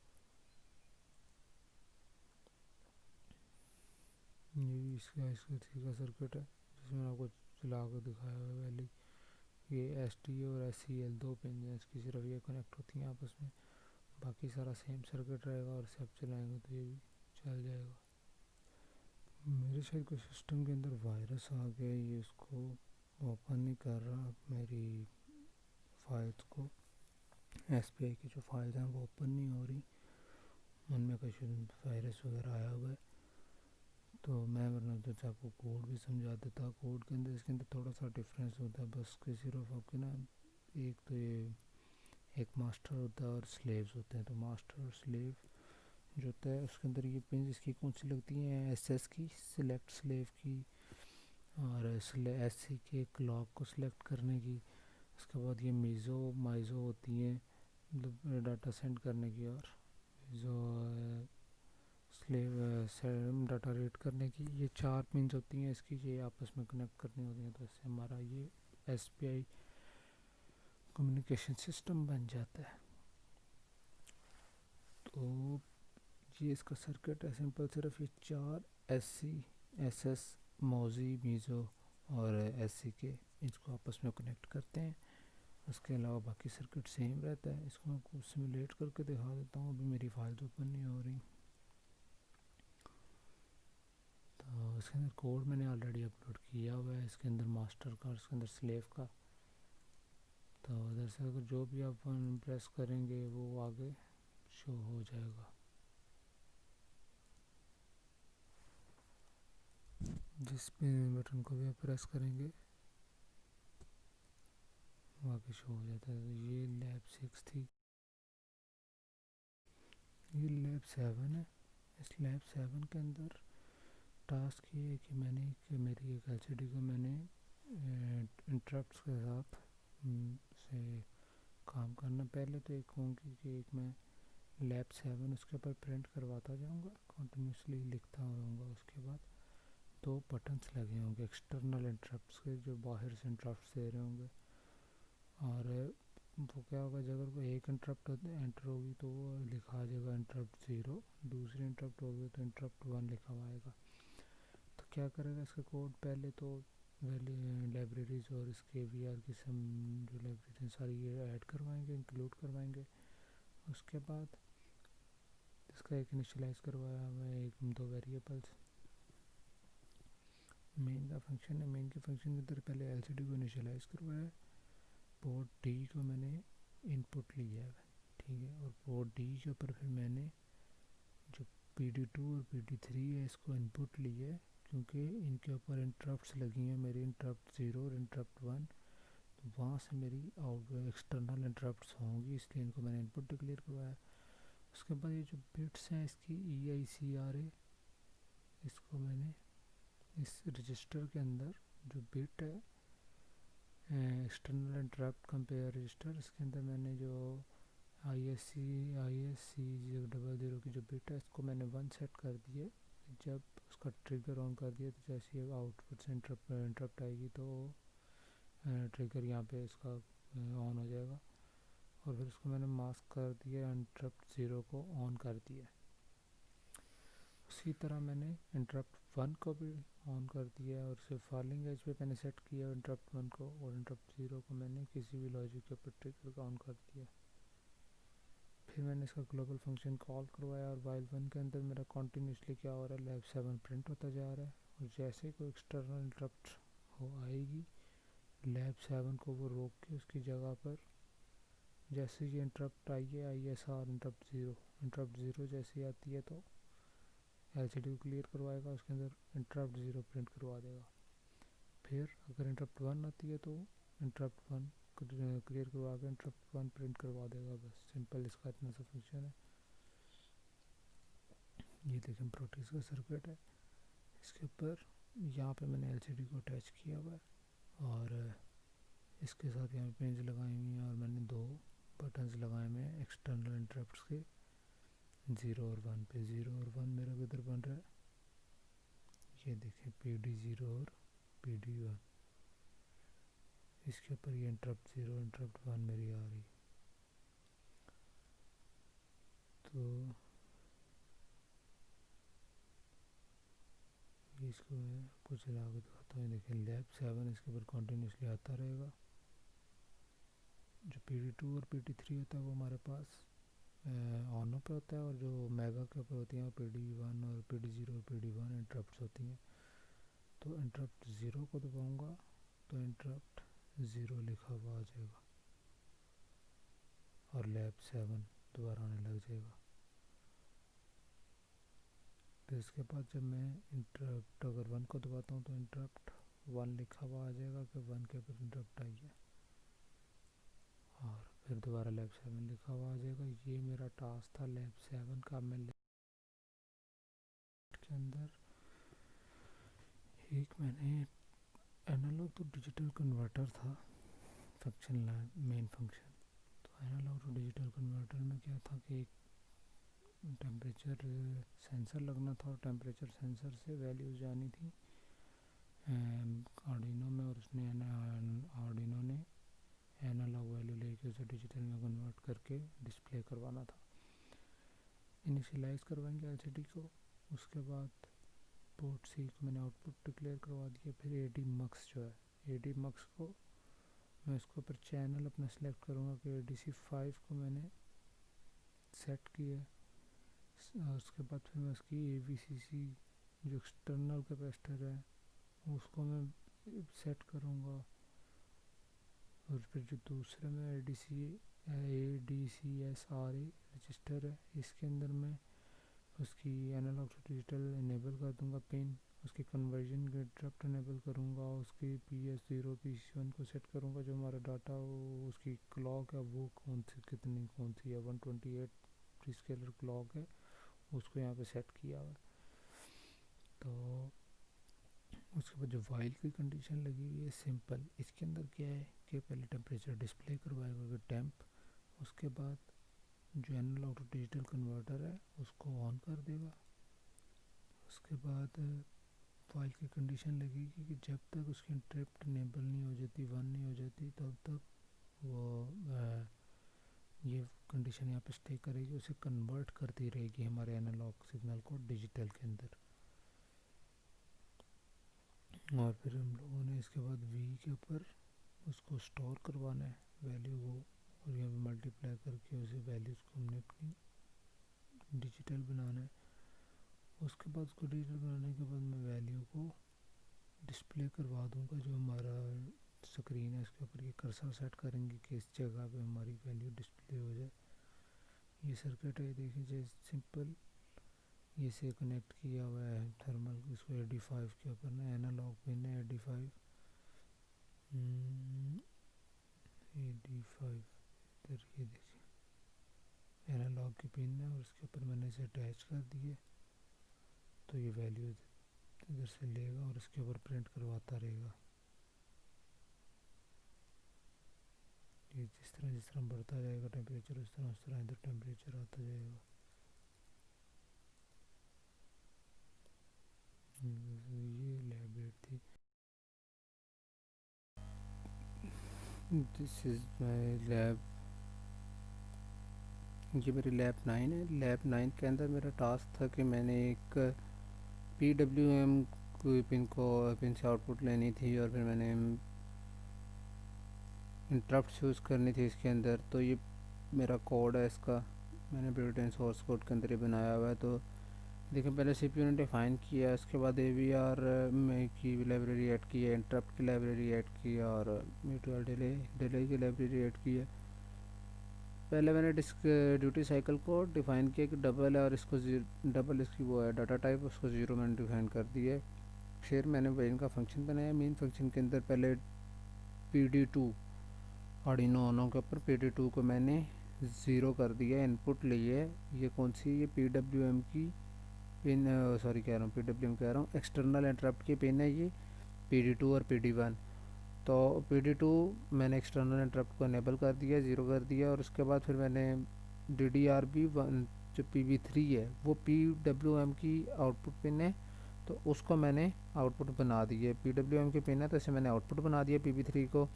ये इसका इसका थ्री का सर्किट है जिसमें मैंने आपको चला कर दिखाया हुआ है पहले। ये एस टी और एस सी एल दो पिन हैं, इसकी सिर्फ ये कनेक्ट होती हैं आपस में, बाकी सारा सेम सर्किट रहेगा और इसे आप चलाएंगे तो ये भी चल जाएगा। मेरे शायद कोई सिस्टम के अंदर वायरस आ गया, ये इसको ओपन नहीं कर रहा मेरी फाइल्स को, एसपीआई की जो फाइल्स हैं वो ओपन नहीं हो रही, उनमें कुछ वायरस वगैरह आया हुआ है। तो मैं वरना तो आपको कोड भी समझा देता, कोड के अंदर इसके अंदर थोड़ा सा डिफरेंस होता है बस कि सिर्फ आपके ना एक तो ये एक मास्टर होता है और स्लेव्स होते हैं। तो मास्टर और स्लेव जो होता है उसके अंदर ये पिन इसकी कौन सी लगती हैं, एसएस की, सिलेक्ट स्लेव की, और एससी के क्लॉक को सिलेक्ट करने की। उसके बाद ये मीज़ो माइज़ो होती हैं मतलब डाटा सेंड करने की, और जो स्लेव डाटा रीड करने की। ये चार पिन्स होती हैं इसकी, ये आपस में कनेक्ट करनी होती हैं, तो इससे हमारा ये एसपीआई कम्युनिकेशन सिस्टम बन जाता है। तो ये इसका सर्किट है सिंपल, सिर्फ ये चार एससी एसएस मौजी मीज़ो और एससी के इसको आपस में कनेक्ट करते हैं। उसके अलावा बाकी सर्किट सेम रहता है। इसको मैं आपको सिमुलेट करके दिखा देता हूँ, अभी मेरी फाइल्स ओपन नहीं हो रही। तो इसके अंदर कोड मैंने ऑलरेडी अपलोड किया हुआ है, इसके अंदर मास्टर का और इसके अंदर स्लेव का। तो उधर से अगर जो भी आप प्रेस करेंगे वो आगे शो हो जाएगा, जिस बटन को भी आप प्रेस करेंगे वो आगे शो हो जाता है। तो ये लैब 6 थी, ये लैब 7 है। इस लैब 7 के अंदर टास्क ये है कि मैंने मेरी एक एलसीडी को मैंने इंटरप्ट्स के साथ से काम करना। पहले तो एक होंगी कि एक मैं लैब 7 उसके ऊपर प्रिंट करवाता जाऊंगा, कंटिन्यूसली लिखता रहूँगा। उसके बाद दो बटन्स लगे होंगे एक्सटर्नल इंटरप्ट्स के जो बाहर से इंटरप्ट्स दे रहे होंगे, और वो क्या होगा जब अगर कोई एक इंटरप्ट एंटर होगी तो वो लिखा आ जाएगा इंटरप्ट 0, दूसरी इंटरप्ट होगी तो इंटरप्ट 1 लिखा हुआ आएगा। तो क्या करेगा इसका कोड, पहले तो लाइब्रेरीज और इसके वीआर की सम जो लाइब्रेरी सारी ये ऐड करवाएंगे, इंक्लूड करवाएंगे। उसके बाद इसका एक इनिशियलाइज करवाया हुआ है एक दो वेरिएबल्स। मेन का फंक्शन है, मेन के फंक्शन के अंदर पहले एलसीडी को इनिशियलाइज करवाया, पोर्ट डी को मैंने इनपुट लिया है, ठीक है। और पोर्ट डी के ऊपर फिर मैंने जो PD2 और PD3 है इसको इनपुट लिया है, क्योंकि इनके ऊपर इंटरप्ट्स लगी हैं मेरी, इंटरप्ट 0 और इंटरप्ट 1। तो वहाँ से मेरी आउट एक्सटर्नल इंटरप्ट्स होंगी, इसलिए इनको मैंने इनपुट डिक्लेयर करवाया। उसके बाद ये जो बिट्स हैं इसकी EICRA, इसको मैंने इस रजिस्टर के अंदर जो बिट है एक्सटर्नल इंटरप्ट कंपेयर रजिस्टर, इसके अंदर मैंने जो ISC 000 की जो बिट है इसको मैंने 1 सेट कर दिए। जब उसका ट्रिगर ऑन कर दिया तो जैसे ही आउटपुट से इंटरप्ट आएगी तो ट्रिगर यहाँ पे इसका ऑन हो जाएगा। और फिर उसको मैंने मास्क कर दिया, इंटरप्ट 0 को ऑन कर दिया। उसी तरह मैंने इंटरप्ट 1 को भी ऑन कर दिया और सिर्फ फॉलिंग एज पे मैंने सेट किया इंटरप्ट 1 को, और इंटरप्ट 0 को मैंने किसी भी लॉजिक के ऊपर ट्रिगर का ऑन कर दिया। फिर मैंने इसका ग्लोबल फंक्शन कॉल करवाया, और वाइल 1 के अंदर मेरा कॉन्टीन्यूसली क्या हो रहा है, लैब 7 प्रिंट होता जा रहा है। और जैसे ही कोई एक्सटर्नल इंटरप्ट हो आएगी, लैब 7 को वो रोक के उसकी जगह पर जैसे ये इंटरप्ट आई है ISR इंटरप्ट 0 जैसे आती है तो एलसीडी को क्लियर करवाएगा, उसके अंदर इंटरप्ट 0 प्रिंट करवा देगा। फिर अगर इंटरप्ट 1 आती है तो इंटरप्ट 1 क्लियर करवा के इंटरप्ट 1 प्रिंट करवा देगा। बस सिंपल इसका इतना सा फंक्शन है। ये देखें प्रोटीज का सर्किट है, इसके ऊपर यहाँ पे मैंने एलसीडी को अटैच किया हुआ है, और इसके साथ यहाँ पिंस लगाई हुई हैं और मैंने दो बटन्स लगाए हुए हैं एक्सटर्नल इंटरप्ट्स के 0 और 1 पे। 0 और 1 मेरा किधर बन रहा है, ये देखें PD0 और PD1, इसके ऊपर ये इंटरप्ट 0 इंटरप्ट 1 मेरी आ रही। तो इसको मैं कुछ चला के दिखाता हूँ। देखें लैब 7 इसके ऊपर कंटिन्यूसली आता रहेगा। जो PD2 और PD3 होता है वो हमारे पास ऑन पे होता है, और जो मेगा के ऊपर होती हैं वो PD1 और PD0 और PD1 इंटरप्ट होती हैं। तो इंटरप्ट 0 को दबाऊंगा तो इंटरप्ट 0 लिखा हुआ आ जाएगा और लैब 7 दोबारा आने लग जाएगा। फिर इसके बाद जब मैं इंटरप्ट अगर 1 को दबाता हूँ तो इंटरप्ट 1 लिखा हुआ आ जाएगा कि 1 के ऊपर इंटरप्ट आई है, और फिर दोबारा लैब 7 लिखा हुआ आ जाएगा। ये मेरा टास्क था लैब 7 का। मैं लैब के अंदर एक मैंने एनालॉग टू डिजिटल कन्वर्टर था, फंक्शन मेन फंक्शन। तो एनालॉग टू डिजिटल कन्वर्टर में क्या था कि एक टेम्परेचर सेंसर लगना था और टेम्परेचर सेंसर से वैल्यूज जानी थी आर्डिनो में, और उसने आर्डिनो ने एनालॉग वैल्यू लेके उसे डिजिटल में कन्वर्ट करके डिस्प्ले करवाना था। इनिशियलाइज करवाएंगे एलसीडी को, उसके बाद पोर्ट सी को मैंने आउटपुट डिक्लेयर करवा दिया। फिर एडी मक्स जो है, एडी मक्स को मैं इसके ऊपर चैनल अपना सेलेक्ट करूँगा कि ADC5 को मैंने सेट किया। और उसके बाद फिर मैं उसकी AVCC जो एक्सटर्नल कैपेसिटर है उसको मैं सेट करूँगा। और फिर जो दूसरा में ADCSRA रजिस्टर है, इसके अंदर मैं उसकी एनालॉग टू डिजिटल इनेबल कर दूँगा पिन, उसकी कन्वर्जन के इंटरप्ट इनेबल करूँगा, उसकी PS0 PS1 को सेट करूँगा। जो हमारा डाटा उसकी क्लॉक है वो कौन सी है 128 प्रीस्केलर क्लॉक है, उसको यहाँ पे सेट किया हुआ है। तो उसके बाद जो वाइल की कंडीशन लगी हुई है सिंपल, इसके अंदर क्या है कि पहले टेम्परेचर डिस्प्ले करवाएगा टेम्प, उसके बाद जो एनालॉग टू डिजिटल कन्वर्टर है उसको ऑन कर देगा। उसके बाद वाइल की कंडीशन लगेगी कि जब तक उसकी इंटरप्ट इनेबल नहीं हो जाती 1 नहीं हो जाती तब तक वो ये कंडीशन यहाँ पे स्टे करेगी, उसे कन्वर्ट करती रहेगी हमारे एनालॉग सिग्नल को डिजिटल के अंदर। और फिर हम लोगों ने इसके बाद V के ऊपर उसको स्टोर करवाना है वैल्यू को, और यहाँ पे मल्टीप्लाई करके उसे वैल्यूज़ को हमने अपनी डिजिटल बनाना है। उसके बाद उसको डिजिटल बनाने के बाद मैं वैल्यू को डिस्प्ले करवा दूंगा। जो हमारा स्क्रीन है इसके ऊपर ये कर्सर सेट करेंगे कि इस जगह पे हमारी वैल्यू डिस्प्ले हो जाए। ये सर्किट है देखिए सिंपल, ये से कनेक्ट किया हुआ है थर्मल, इसको AD5 के ऊपर ना एनालॉग पिन है AD5 इधर ये देखिए एनालॉग की पिन है, और इसके ऊपर मैंने इसे अटैच कर दिए। तो ये वैल्यू इधर से लेगा और इसके ऊपर प्रिंट करवाता रहेगा। ये जिस तरह बढ़ता जाएगा टेम्परेचर उस तरह इधर टेम्परेचर आता जाएगा। ये लैब 8 थी। दिस इज़ माई लैब, ये मेरी लैब 9 है। लैब 9 के अंदर मेरा टास्क था कि मैंने एक PWM पिन से आउटपुट लेनी थी, और फिर मैंने इंटरप्ट यूज़ करनी थी इसके अंदर। तो ये मेरा कोड है, इसका मैंने बिल्ट इन सोर्स कोड के अंदर ही बनाया हुआ है। तो देखिए पहले CPU ने डिफ़ाइन किया, उसके बाद AVR में की लाइब्रेरी ऐड की है, इंटरप्ट की लाइब्रेरी ऐड की है, और म्यूचुअल डिले की लाइब्रेरी ऐड की है। पहले मैंने ड्यूटी साइकिल को डिफ़ाइन किया कि डबल है, और इसको डबल इसकी वो है डाटा टाइप, उसको 0 मैंने डिफ़ाइन कर दिया है। फिर मैंने मेन का फंक्शन बनाया। मेन फंक्शन के अंदर पहले PD2 आर्डिनो ओनो के ऊपर PD2 को मैंने 0 कर दिया, इनपुट लिए। ये कौन सी, ये PWM की पिन, सॉरी कह रहा हूँ PWM कह रहा हूँ, एक्सटर्नल इंटरप्ट की पिन है ये PD2 और PD1। तो PD2 मैंने एक्सटर्नल इंटरप्ट को इनेबल कर दिया, 0 कर दिया, और उसके बाद फिर मैंने DDRB1 जो PB3 है वो PWM की आउटपुट पिन है, तो उसको मैंने आउटपुट बना दी है। PWM की पिन है तो इसे मैंने आउटपुट बना दिया PB3 को।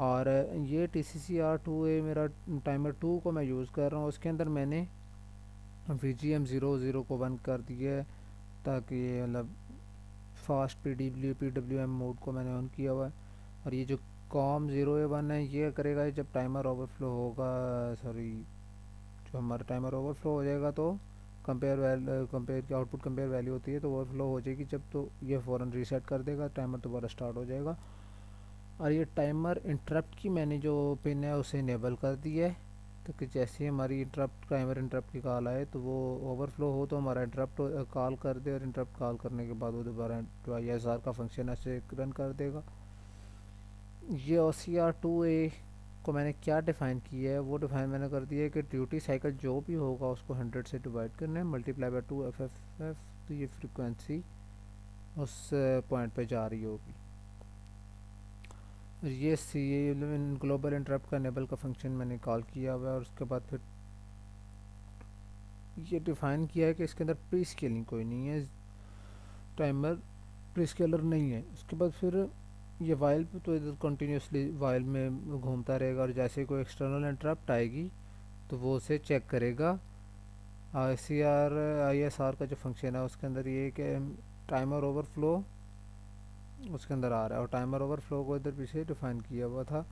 और ये TCCR2A मेरा टाइमर 2 को मैं यूज़ कर रहा हूँ, उसके अंदर मैंने VGM00 को बंद कर दिया है, ताकि मतलब फास्ट PWM मोड को मैंने ऑन किया हुआ है। और ये जो COM0A1 है ये करेगा जब टाइमर ओवरफ्लो होगा, सॉरी, जो हमारा टाइमर ओवरफ्लो हो जाएगा तो कंपेयर की आउटपुट कंपेयर वैल्यू होती है तो ओवरफ्लो हो जाएगी जब, तो ये फ़ौरन रीसेट कर देगा, टाइमर दोबारा स्टार्ट हो जाएगा। और ये टाइमर इंटरप्ट की मैंने जो पिन है उसे इनेबल कर दी है, तो कि जैसे ही हमारी टाइमर इंटरप्ट की कॉल आए तो वो ओवरफ्लो हो तो हमारा इंटरप्ट कॉल कर दे, और इंटरप्ट कॉल करने के बाद वो दोबारा जो ISR का फंक्शन है उसे रन कर देगा। ये OCR2A को मैंने क्या डिफ़ाइन किया है, वो डिफ़ाइन मैंने कर दिया है कि ड्यूटी साइकिल जो भी होगा उसको 100 से डिवाइड करना है, मल्टीप्लाई बाय 2FFF, तो ये फ्रिक्वेंसी उस पॉइंट पे जा रही होगी। ये ग्लोबल इंटरप्ट का इनेबल का फंक्शन मैंने कॉल किया हुआ है, और उसके बाद फिर ये डिफ़ाइन किया है कि इसके अंदर प्री स्केलिंग कोई नहीं है, टाइमर प्री स्केलर नहीं है। उसके बाद फिर ये वाइल पे तो इधर कंटिन्यूसली वाइल में घूमता रहेगा, और जैसे कोई एक्सटर्नल इंटरप्ट आएगी तो वो उसे चेक करेगा। ISR का जो फंक्शन है उसके अंदर ये कि टाइमर ओवरफ्लो उसके अंदर आ रहा है, और टाइमर ओवरफ्लो को इधर पीछे डिफाइन किया हुआ था।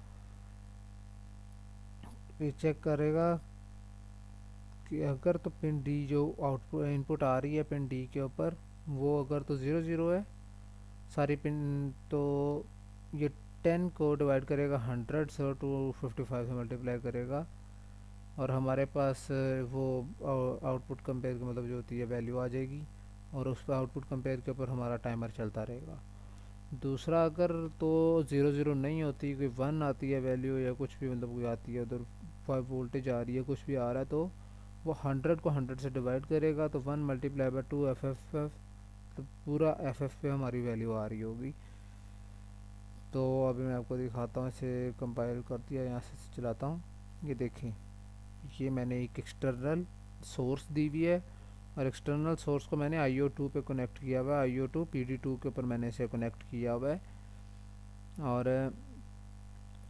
ये चेक करेगा कि अगर तो पिन डी जो आउटपुट इनपुट आ रही है पिन डी के ऊपर, वो अगर तो 0 0 है सारी पिन, तो ये 10 को डिवाइड करेगा 100 से, 255 से मल्टीप्लाई करेगा, और हमारे पास वो आउटपुट कंपेयर की मतलब जो होती है वैल्यू आ जाएगी, और उस पर आउटपुट कंपेयर के ऊपर हमारा टाइमर चलता रहेगा। दूसरा, अगर तो 0 0 नहीं होती, कोई 1 आती है वैल्यू या कुछ भी मतलब कोई आती है उधर 5 वोल्टेज आ रही है, कुछ भी आ रहा है, तो वो 100 को 100 से डिवाइड करेगा, तो 1 मल्टीप्लाई बाय 2FFF, तो पूरा FF पे हमारी वैल्यू आ रही होगी। तो अभी मैं आपको दिखाता हूँ, इसे कंपाइल कर दिया, यहाँ से चलाता हूँ। ये देखें, ये मैंने एक एक्सटर्नल सोर्स दी हुई है, और एक्सटर्नल सोर्स को मैंने IO2 पे कनेक्ट किया हुआ है, IO2 PD2 के ऊपर मैंने इसे कनेक्ट किया हुआ है, और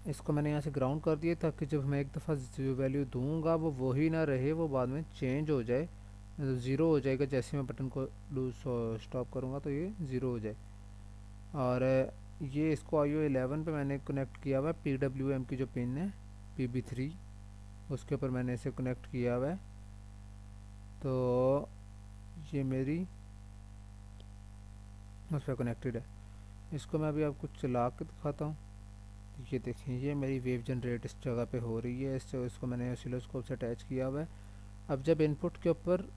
इसको मैंने यहाँ से ग्राउंड कर दिया ताकि जब मैं एक दफ़ा वैल्यू दूंगा वो वही ना रहे, वो बाद में चेंज हो जाए, मतलब ज़ीरो हो जाएगा। जैसे मैं बटन को लूज स्टॉप करूँगा तो ये ज़ीरो हो जाए। और ये इसको IO11 पे मैंने कनेक्ट किया हुआ है, PWM की जो पिन है PB3 उसके ऊपर मैंने इसे कनेक्ट किया हुआ है। तो ये मेरी उस पर कनेक्टेड है। इसको मैं अभी आपको चला के दिखाता हूँ। ये देखें, ये मेरी वेव जनरेट इस जगह पे हो रही है, इसको मैंने ऑसिलोस्कोप से अटैच किया हुआ है। अब जब इनपुट के ऊपर,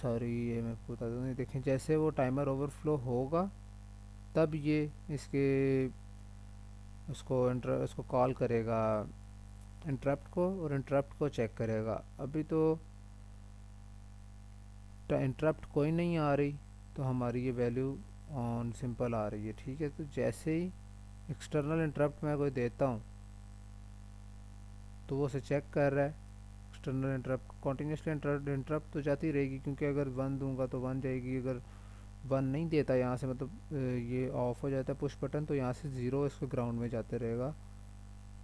सॉरी ये मैं बता दूँ, देखें जैसे वो टाइमर ओवरफ्लो होगा तब ये इसके उसको कॉल करेगा इंटरप्ट को, और इंटरप्ट को चेक करेगा। अभी तो इंटरप्ट कोई नहीं आ रही, तो हमारी ये वैल्यू ऑन सिंपल आ रही है, ठीक है। तो जैसे ही एक्सटर्नल इंटरप्ट मैं कोई देता हूँ तो वो उसे चेक कर रहा है। एक्सटर्नल इंटरप्ट कॉन्टीन्यूसली इंटरप्ट तो जाती रहेगी, क्योंकि अगर 1 दूंगा तो 1 जाएगी, अगर 1 नहीं देता यहाँ से, मतलब ये ऑफ हो जाता है पुश बटन, तो यहाँ से 0 इसको ग्राउंड में जाते रहेगा।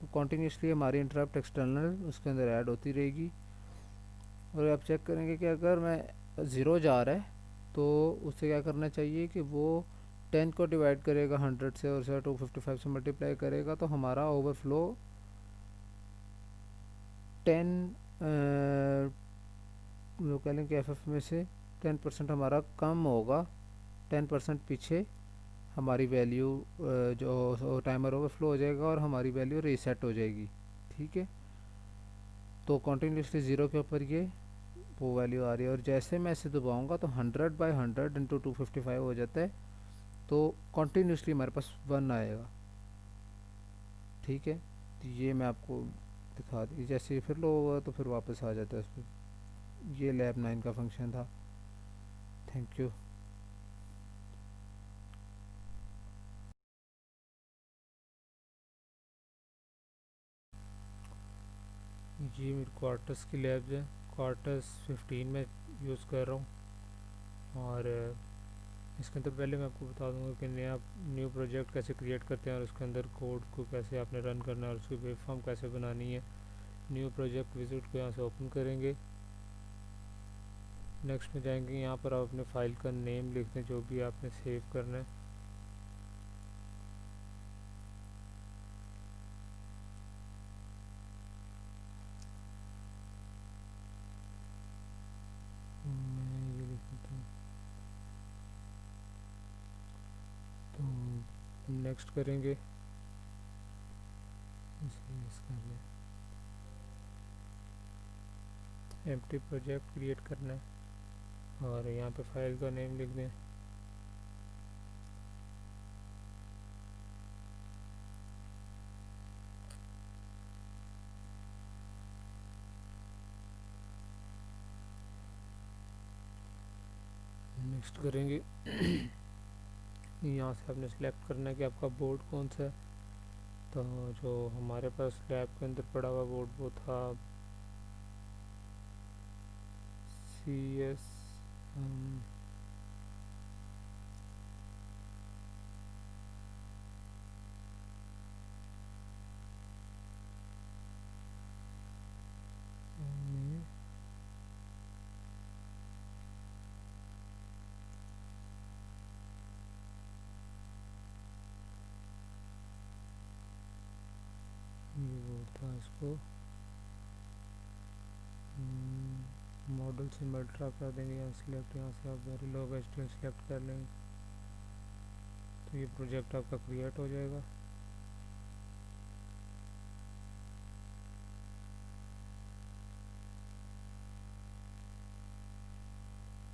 तो कॉन्टीन्यूसली हमारी इंटरप्ट एक्सटर्नल उसके अंदर ऐड होती रहेगी। और आप चेक करेंगे कि अगर मैं 0 जा रहा है तो उसे क्या करना चाहिए कि वो 10 को डिवाइड करेगा 100 से, और उसे 255 से मल्टीप्लाई करेगा, तो हमारा ओवरफ्लो 10 वो कह लें कि FF में से 10% हमारा कम होगा, 10% पीछे हमारी वैल्यू जो टाइमर ओवरफ्लो हो जाएगा और हमारी वैल्यू रीसेट हो जाएगी, ठीक है। तो कॉन्टीन्यूसली 0 के ऊपर ये वो वैल्यू आ रही है, और जैसे मैं इसे दबाऊंगा तो 100/100 इंटू 255 हो जाता है, तो कॉन्टीन्यूसली हमारे पास 1 आएगा, ठीक है। तो ये मैं आपको दिखा दी, जैसे फिर लो होगा तो फिर वापस आ जाता है उस पर। ये लैब 9 का फंक्शन था। Thank you. ये मेरी क्वार्टर्स की लैब्स है, क्वार्टर्स 15 में यूज़ कर रहा हूँ। और इसके अंदर पहले मैं आपको बता दूंगा कि न्यू प्रोजेक्ट कैसे क्रिएट करते हैं और उसके अंदर कोड को कैसे आपने रन करना है और उसकी वेब फॉर्म कैसे बनानी है। न्यू प्रोजेक्ट विजिट को यहाँ से ओपन करेंगे। नेक्स्ट में जाएंगे, यहाँ पर आप अपने फाइल का नेम लिख दें जो भी आपने सेव करना है। मैं ये लिख देता हूँ। तो नेक्स्ट करेंगे, इसे यस कर लें। एम्प्टी प्रोजेक्ट क्रिएट करना है और यहाँ पे फाइल का नेम लिख दें। नेक्स्ट करेंगे। यहाँ से आपने सेलेक्ट करना है कि आपका बोर्ड कौन सा है। तो जो हमारे पास लैब के अंदर पड़ा हुआ बोर्ड वो था CS ये बोर्ड था, इसको मॉडल से मल्ट्रा कर देंगे। यहाँ सिलेक्ट, यहाँ से आप वेरीलॉग HTML सेलेक्ट कर लेंगे तो ये प्रोजेक्ट आपका क्रिएट हो जाएगा।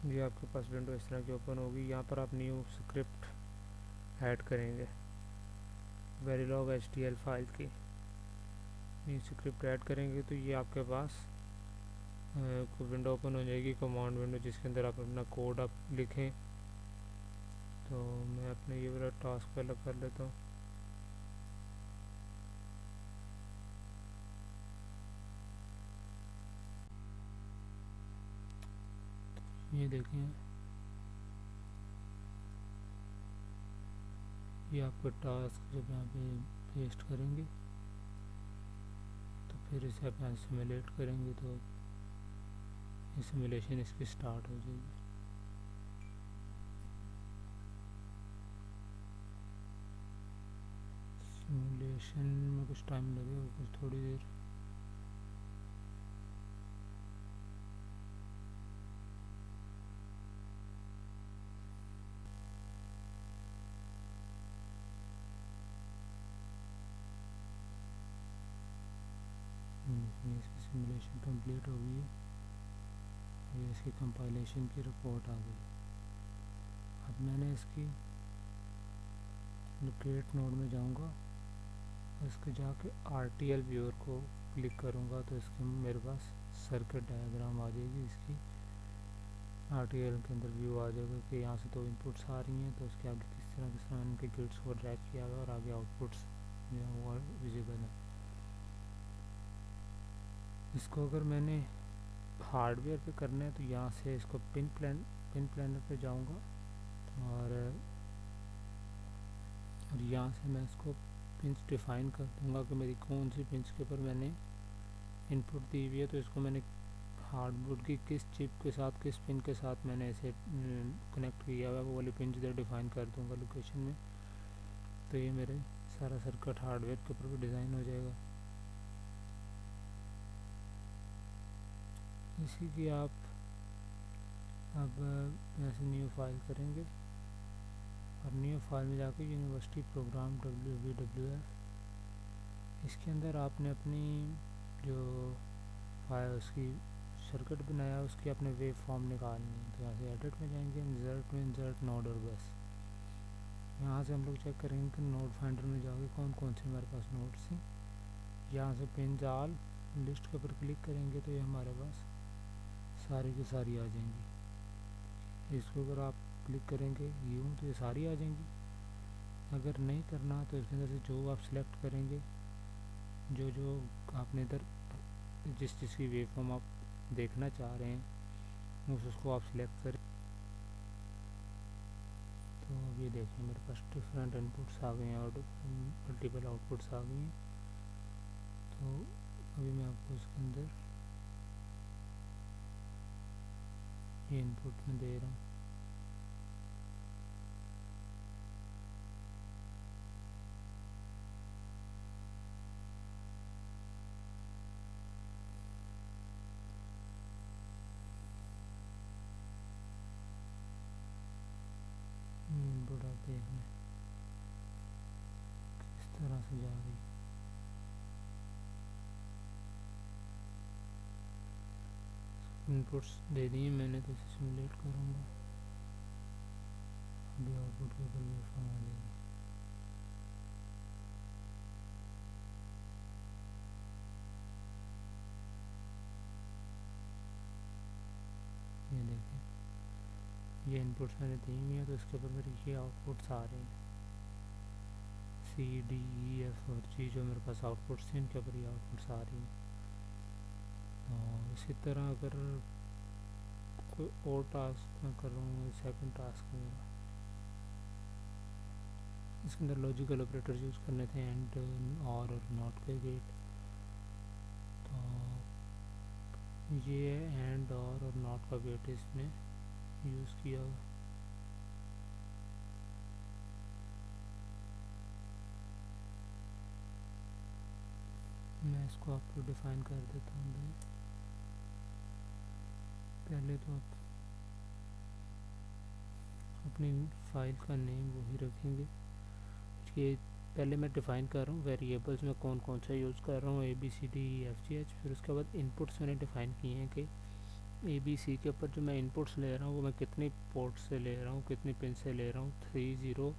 ये आपके पास विंडो इस तरह की ओपन होगी। यहाँ पर आप न्यू स्क्रिप्ट ऐड करेंगे वेरीलॉग HTML फाइल की। न्यू स्क्रिप्ट ऐड करेंगे तो ये आपके पास को विंडो ओपन हो जाएगी, कमांड विंडो, जिसके अंदर आप अपना कोड आप लिखें। तो मैं अपने ये वाला टास्क पहले कर लेता हूँ। ये देखें, ये आपका टास्क जब यहाँ पे पेस्ट करेंगे तो फिर इसे आप यहाँ सिमुलेट करेंगे तो ये सिमुलेशन इसकी स्टार्ट हो जाएगी। सिमुलेशन में कुछ टाइम लगेगा, कुछ थोड़ी देर। इसकी सिमुलेशन कंप्लीट हो गई है। ये इसकी कंपाइलेशन की रिपोर्ट आ गई। अब मैंने इसकी लोकेट नोड में जाऊंगा और इसके जाके RTL व्यूअर को क्लिक करूंगा तो इसके मेरे पास सर्किट डायग्राम आ जाएगी। इसकी RTL के अंदर व्यू आ जाएगा कि यहाँ से तो इनपुट्स आ रही हैं, तो उसके आगे किस तरह उनके गेट्स को ड्रैग किया हुआ और आगे आउटपुट्स जो है वो विजिबल है। इसको अगर मैंने हार्डवेयर पे करना है तो यहाँ से इसको पिन प्लानर पे जाऊँगा और यहाँ से मैं इसको पिंस डिफ़ाइन कर दूँगा कि मेरी कौन सी पिंस के ऊपर मैंने इनपुट दी हुई है। तो इसको मैंने हार्डबोर्ड की किस चिप के साथ, किस पिन के साथ मैंने इसे कनेक्ट किया हुआ है वो वाली पिन इधर डिफ़ाइन कर दूँगा लोकेशन में। तो ये मेरे सारा सर्किट हार्डवेयर के ऊपर भी डिज़ाइन हो जाएगा। इसी की आप अब ऐसे न्यू फाइल करेंगे और न्यू फाइल में जाकर यूनिवर्सिटी प्रोग्राम WVWF, इसके अंदर आपने अपनी जो फाइल उसकी सर्किट बनाया उसकी अपने वेव फॉर्म निकालनी है। तो यहाँ से एडिट में जाएंगे, इंसर्ट नोड और बस। यहाँ से हम लोग चेक करेंगे कि नोड फाइंडर में जाके कौन कौन से हमारे पास नोड्स हैं। यहाँ से पिन आल लिस्ट के ऊपर क्लिक करेंगे तो ये हमारे पास सारी की सारी आ जाएंगी। इसको अगर आप क्लिक करेंगे यूँ तो ये सारी आ जाएंगी। अगर नहीं करना तो इसके अंदर से जो आप सिलेक्ट करेंगे, जो आपने इधर जिस चीज़ की वेव फॉर्म आप देखना चाह रहे हैं उसको आप सिलेक्ट करें। तो अब ये देखिए मेरे पास डिफरेंट इनपुट्स आ गए हैं और मल्टीपल आउटपुट्स आ गए हैं। तो अभी मैं आपको इसके अंदर ये इनपुट में दे रहा हूँ। इनपुट आप देख लें किस तरह से जा रही है। इनपुट्स दे दिए मैंने, तो इसे सिमुलेट करूँगा। अभी आउटपुट के ऊपर वेवफॉर्म आ जाएगी। ये देखिए ये इनपुट्स मैंने दी हुई है, तो इसके ऊपर मेरे ये आउटपुट्स आ रहे हैं सी डी ई एफ और जी, जो मेरे पास आउटपुट्स थे इनके ऊपर ये आउटपुट्स आ रही हैं। और इसी तरह अगर कोई और टास्क मैं कर रहा हूँ, सेकंड टास्क मेरा, इसके अंदर लॉजिकल ऑपरेटर यूज़ करने थे, एंड और नॉट के गेट। तो ये एंड और नॉट का गेट इसमें यूज़ किया हुआ। मैं इसको आपको डिफ़ाइन कर देता हूँ। पहले तो आप अपनी फाइल का नेम वही रखेंगे कि पहले मैं डिफ़ाइन कर रहा हूँ वेरिएबल्स में कौन कौन सा यूज़ कर रहा हूँ, A B C D E F G H. फिर उसके बाद इनपुट्स मैंने डिफ़ाइन किए हैं कि ए बी सी के ऊपर जो मैं इनपुट्स ले रहा हूँ वो मैं कितनी पोर्ट से ले रहा हूँ, कितनी पिन से ले रहा हूँ। 3 0,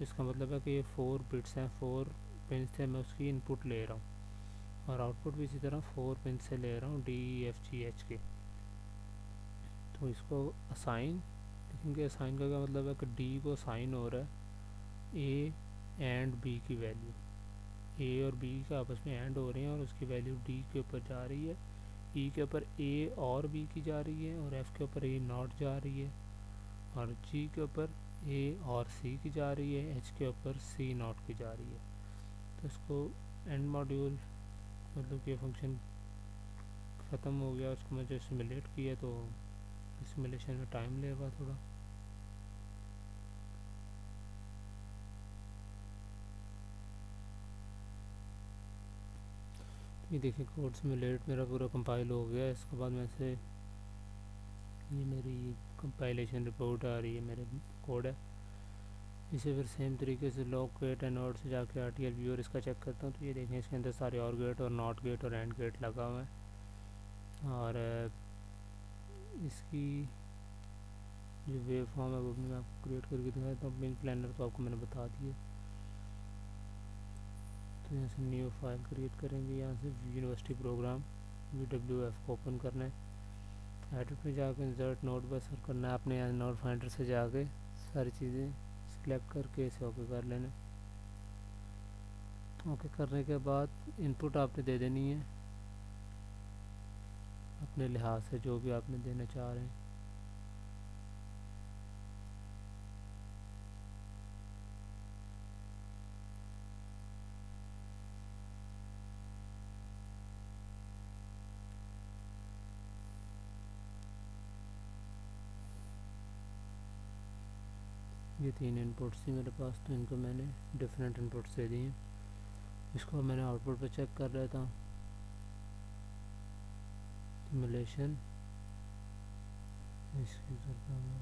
इसका मतलब है कि ये 4 बिट्स हैं, 4 पिन से मैं उसकी इनपुट ले रहा हूँ। और आउटपुट भी इसी तरह 4 पिन से ले रहा हूँ, D E F G H के। तो इसको असाइन लिखेंगे। असाइन का क्या मतलब है कि डी को असाइन हो रहा है ए एंड बी की वैल्यू, ए और बी का आपस में एंड हो रहे हैं और उसकी वैल्यू डी के ऊपर जा रही है। ई के ऊपर ए और बी की जा रही है, और एफ के ऊपर ए नॉट जा रही है, और जी के ऊपर ए और सी की जा रही है, एच के ऊपर सी नॉट की जा रही है। तो इसको एंड मॉड्यूल मतलब कि फंक्शन ख़त्म हो गया, उसको मैं जो सिमुलेट किया, तो सिमुलेशन में टाइम लेगा थोड़ा। ये देखिए कोड सिमुलेट मेरा पूरा कंपाइल हो गया। इसके बाद में से ये मेरी कंपाइलेशन रिपोर्ट आ रही है, मेरे कोड है। इसे फिर सेम तरीके से लॉग गेट एंड नॉट से जाके आर टी एल व्यूअर इसका चेक करता हूँ। तो ये देखें इसके अंदर सारे और गेट और नॉट गेट और एंड गेट लगा हुआ है। और इसकी जो वेव फॉर्म है वो भी मैं आपको क्रिएट करके दिखाता हूँ। मेन प्लानर तो आपको मैंने बता दिया। तो यहाँ से न्यू फाइल क्रिएट करेंगे, यहाँ से यूनिवर्सिटी प्रोग्राम VWF को ओपन करना है। एडिट में जाकर इंसर्ट नोट बस करना है अपने, यहाँ नोट फाइंडर से जाके सारी चीज़ें सिलेक्ट करके इसे ओके कर लेना। ओके करने के बाद इनपुट आपने दे देनी है अपने लिहाज से, जो भी आपने देना चाह रहे हैं। ये 3 इनपुट्स थी मेरे पास, तो इनको मैंने डिफरेंट इनपुट्स दे दिए। इसको मैंने आउटपुट पे चेक कर रहा था। सिमुलेशन इसकी करता हूँ।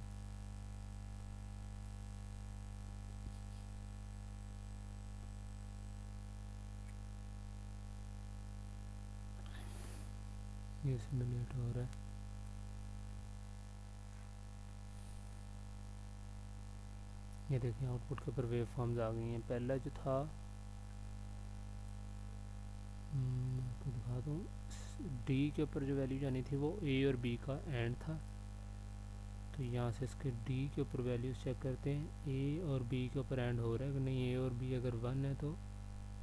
ये सिमुलेट हो रहा है। ये देखिए आउटपुट के ऊपर वेव फॉर्म्स आ गई हैं। पहला जो था आपको दिखा दूँ, डी के ऊपर जो वैल्यू जानी थी वो ए और बी का एंड था। तो यहाँ से इसके डी के ऊपर वैल्यूज चेक करते हैं। ए और बी के ऊपर एंड हो रहा है कि नहीं। ए और बी अगर 1 है तो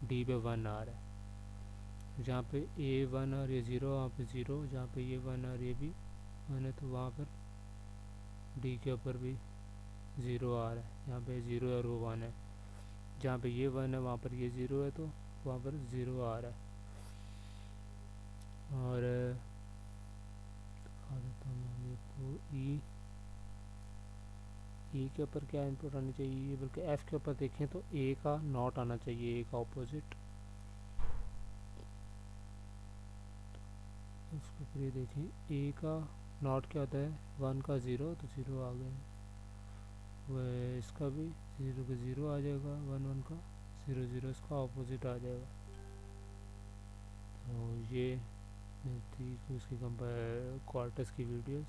डी पे 1 आ रहा है। तो जहाँ पे ए वन और ये ज़ीरो वहाँ पे ज़ीरो, जहाँ पे ये वन और ये भी वन है तो वहाँ पर डी के ऊपर भी ज़ीरो आ रहा है, यहाँ पे ज़ीरो और वो वन है, जहाँ पे ये वन है वहाँ पर ये ज़ीरो है तो वहाँ पर ज़ीरो आ रहा है। और दिखा देता हूँ मैं आपको ई के ऊपर क्या इनपुट आनी चाहिए, बल्कि एफ़ के ऊपर देखें तो ए का नॉट आना चाहिए, ए का ऑपोजिट। उसके ऊपर ये देखें ए का नॉट क्या होता है, वन का ज़ीरो तो ज़ीरो आ गया, वह इसका भी ज़ीरो का ज़ीरो आ जाएगा, वन वन का ज़ीरो ज़ीरो इसका ऑपोजिट आ जाएगा। तो ये थी उसकी क्वार्टर्स की वीडियोस,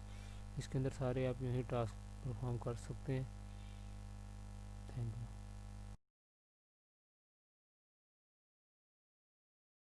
इसके अंदर सारे आप यूँ ही टास्क परफॉर्म कर सकते हैं।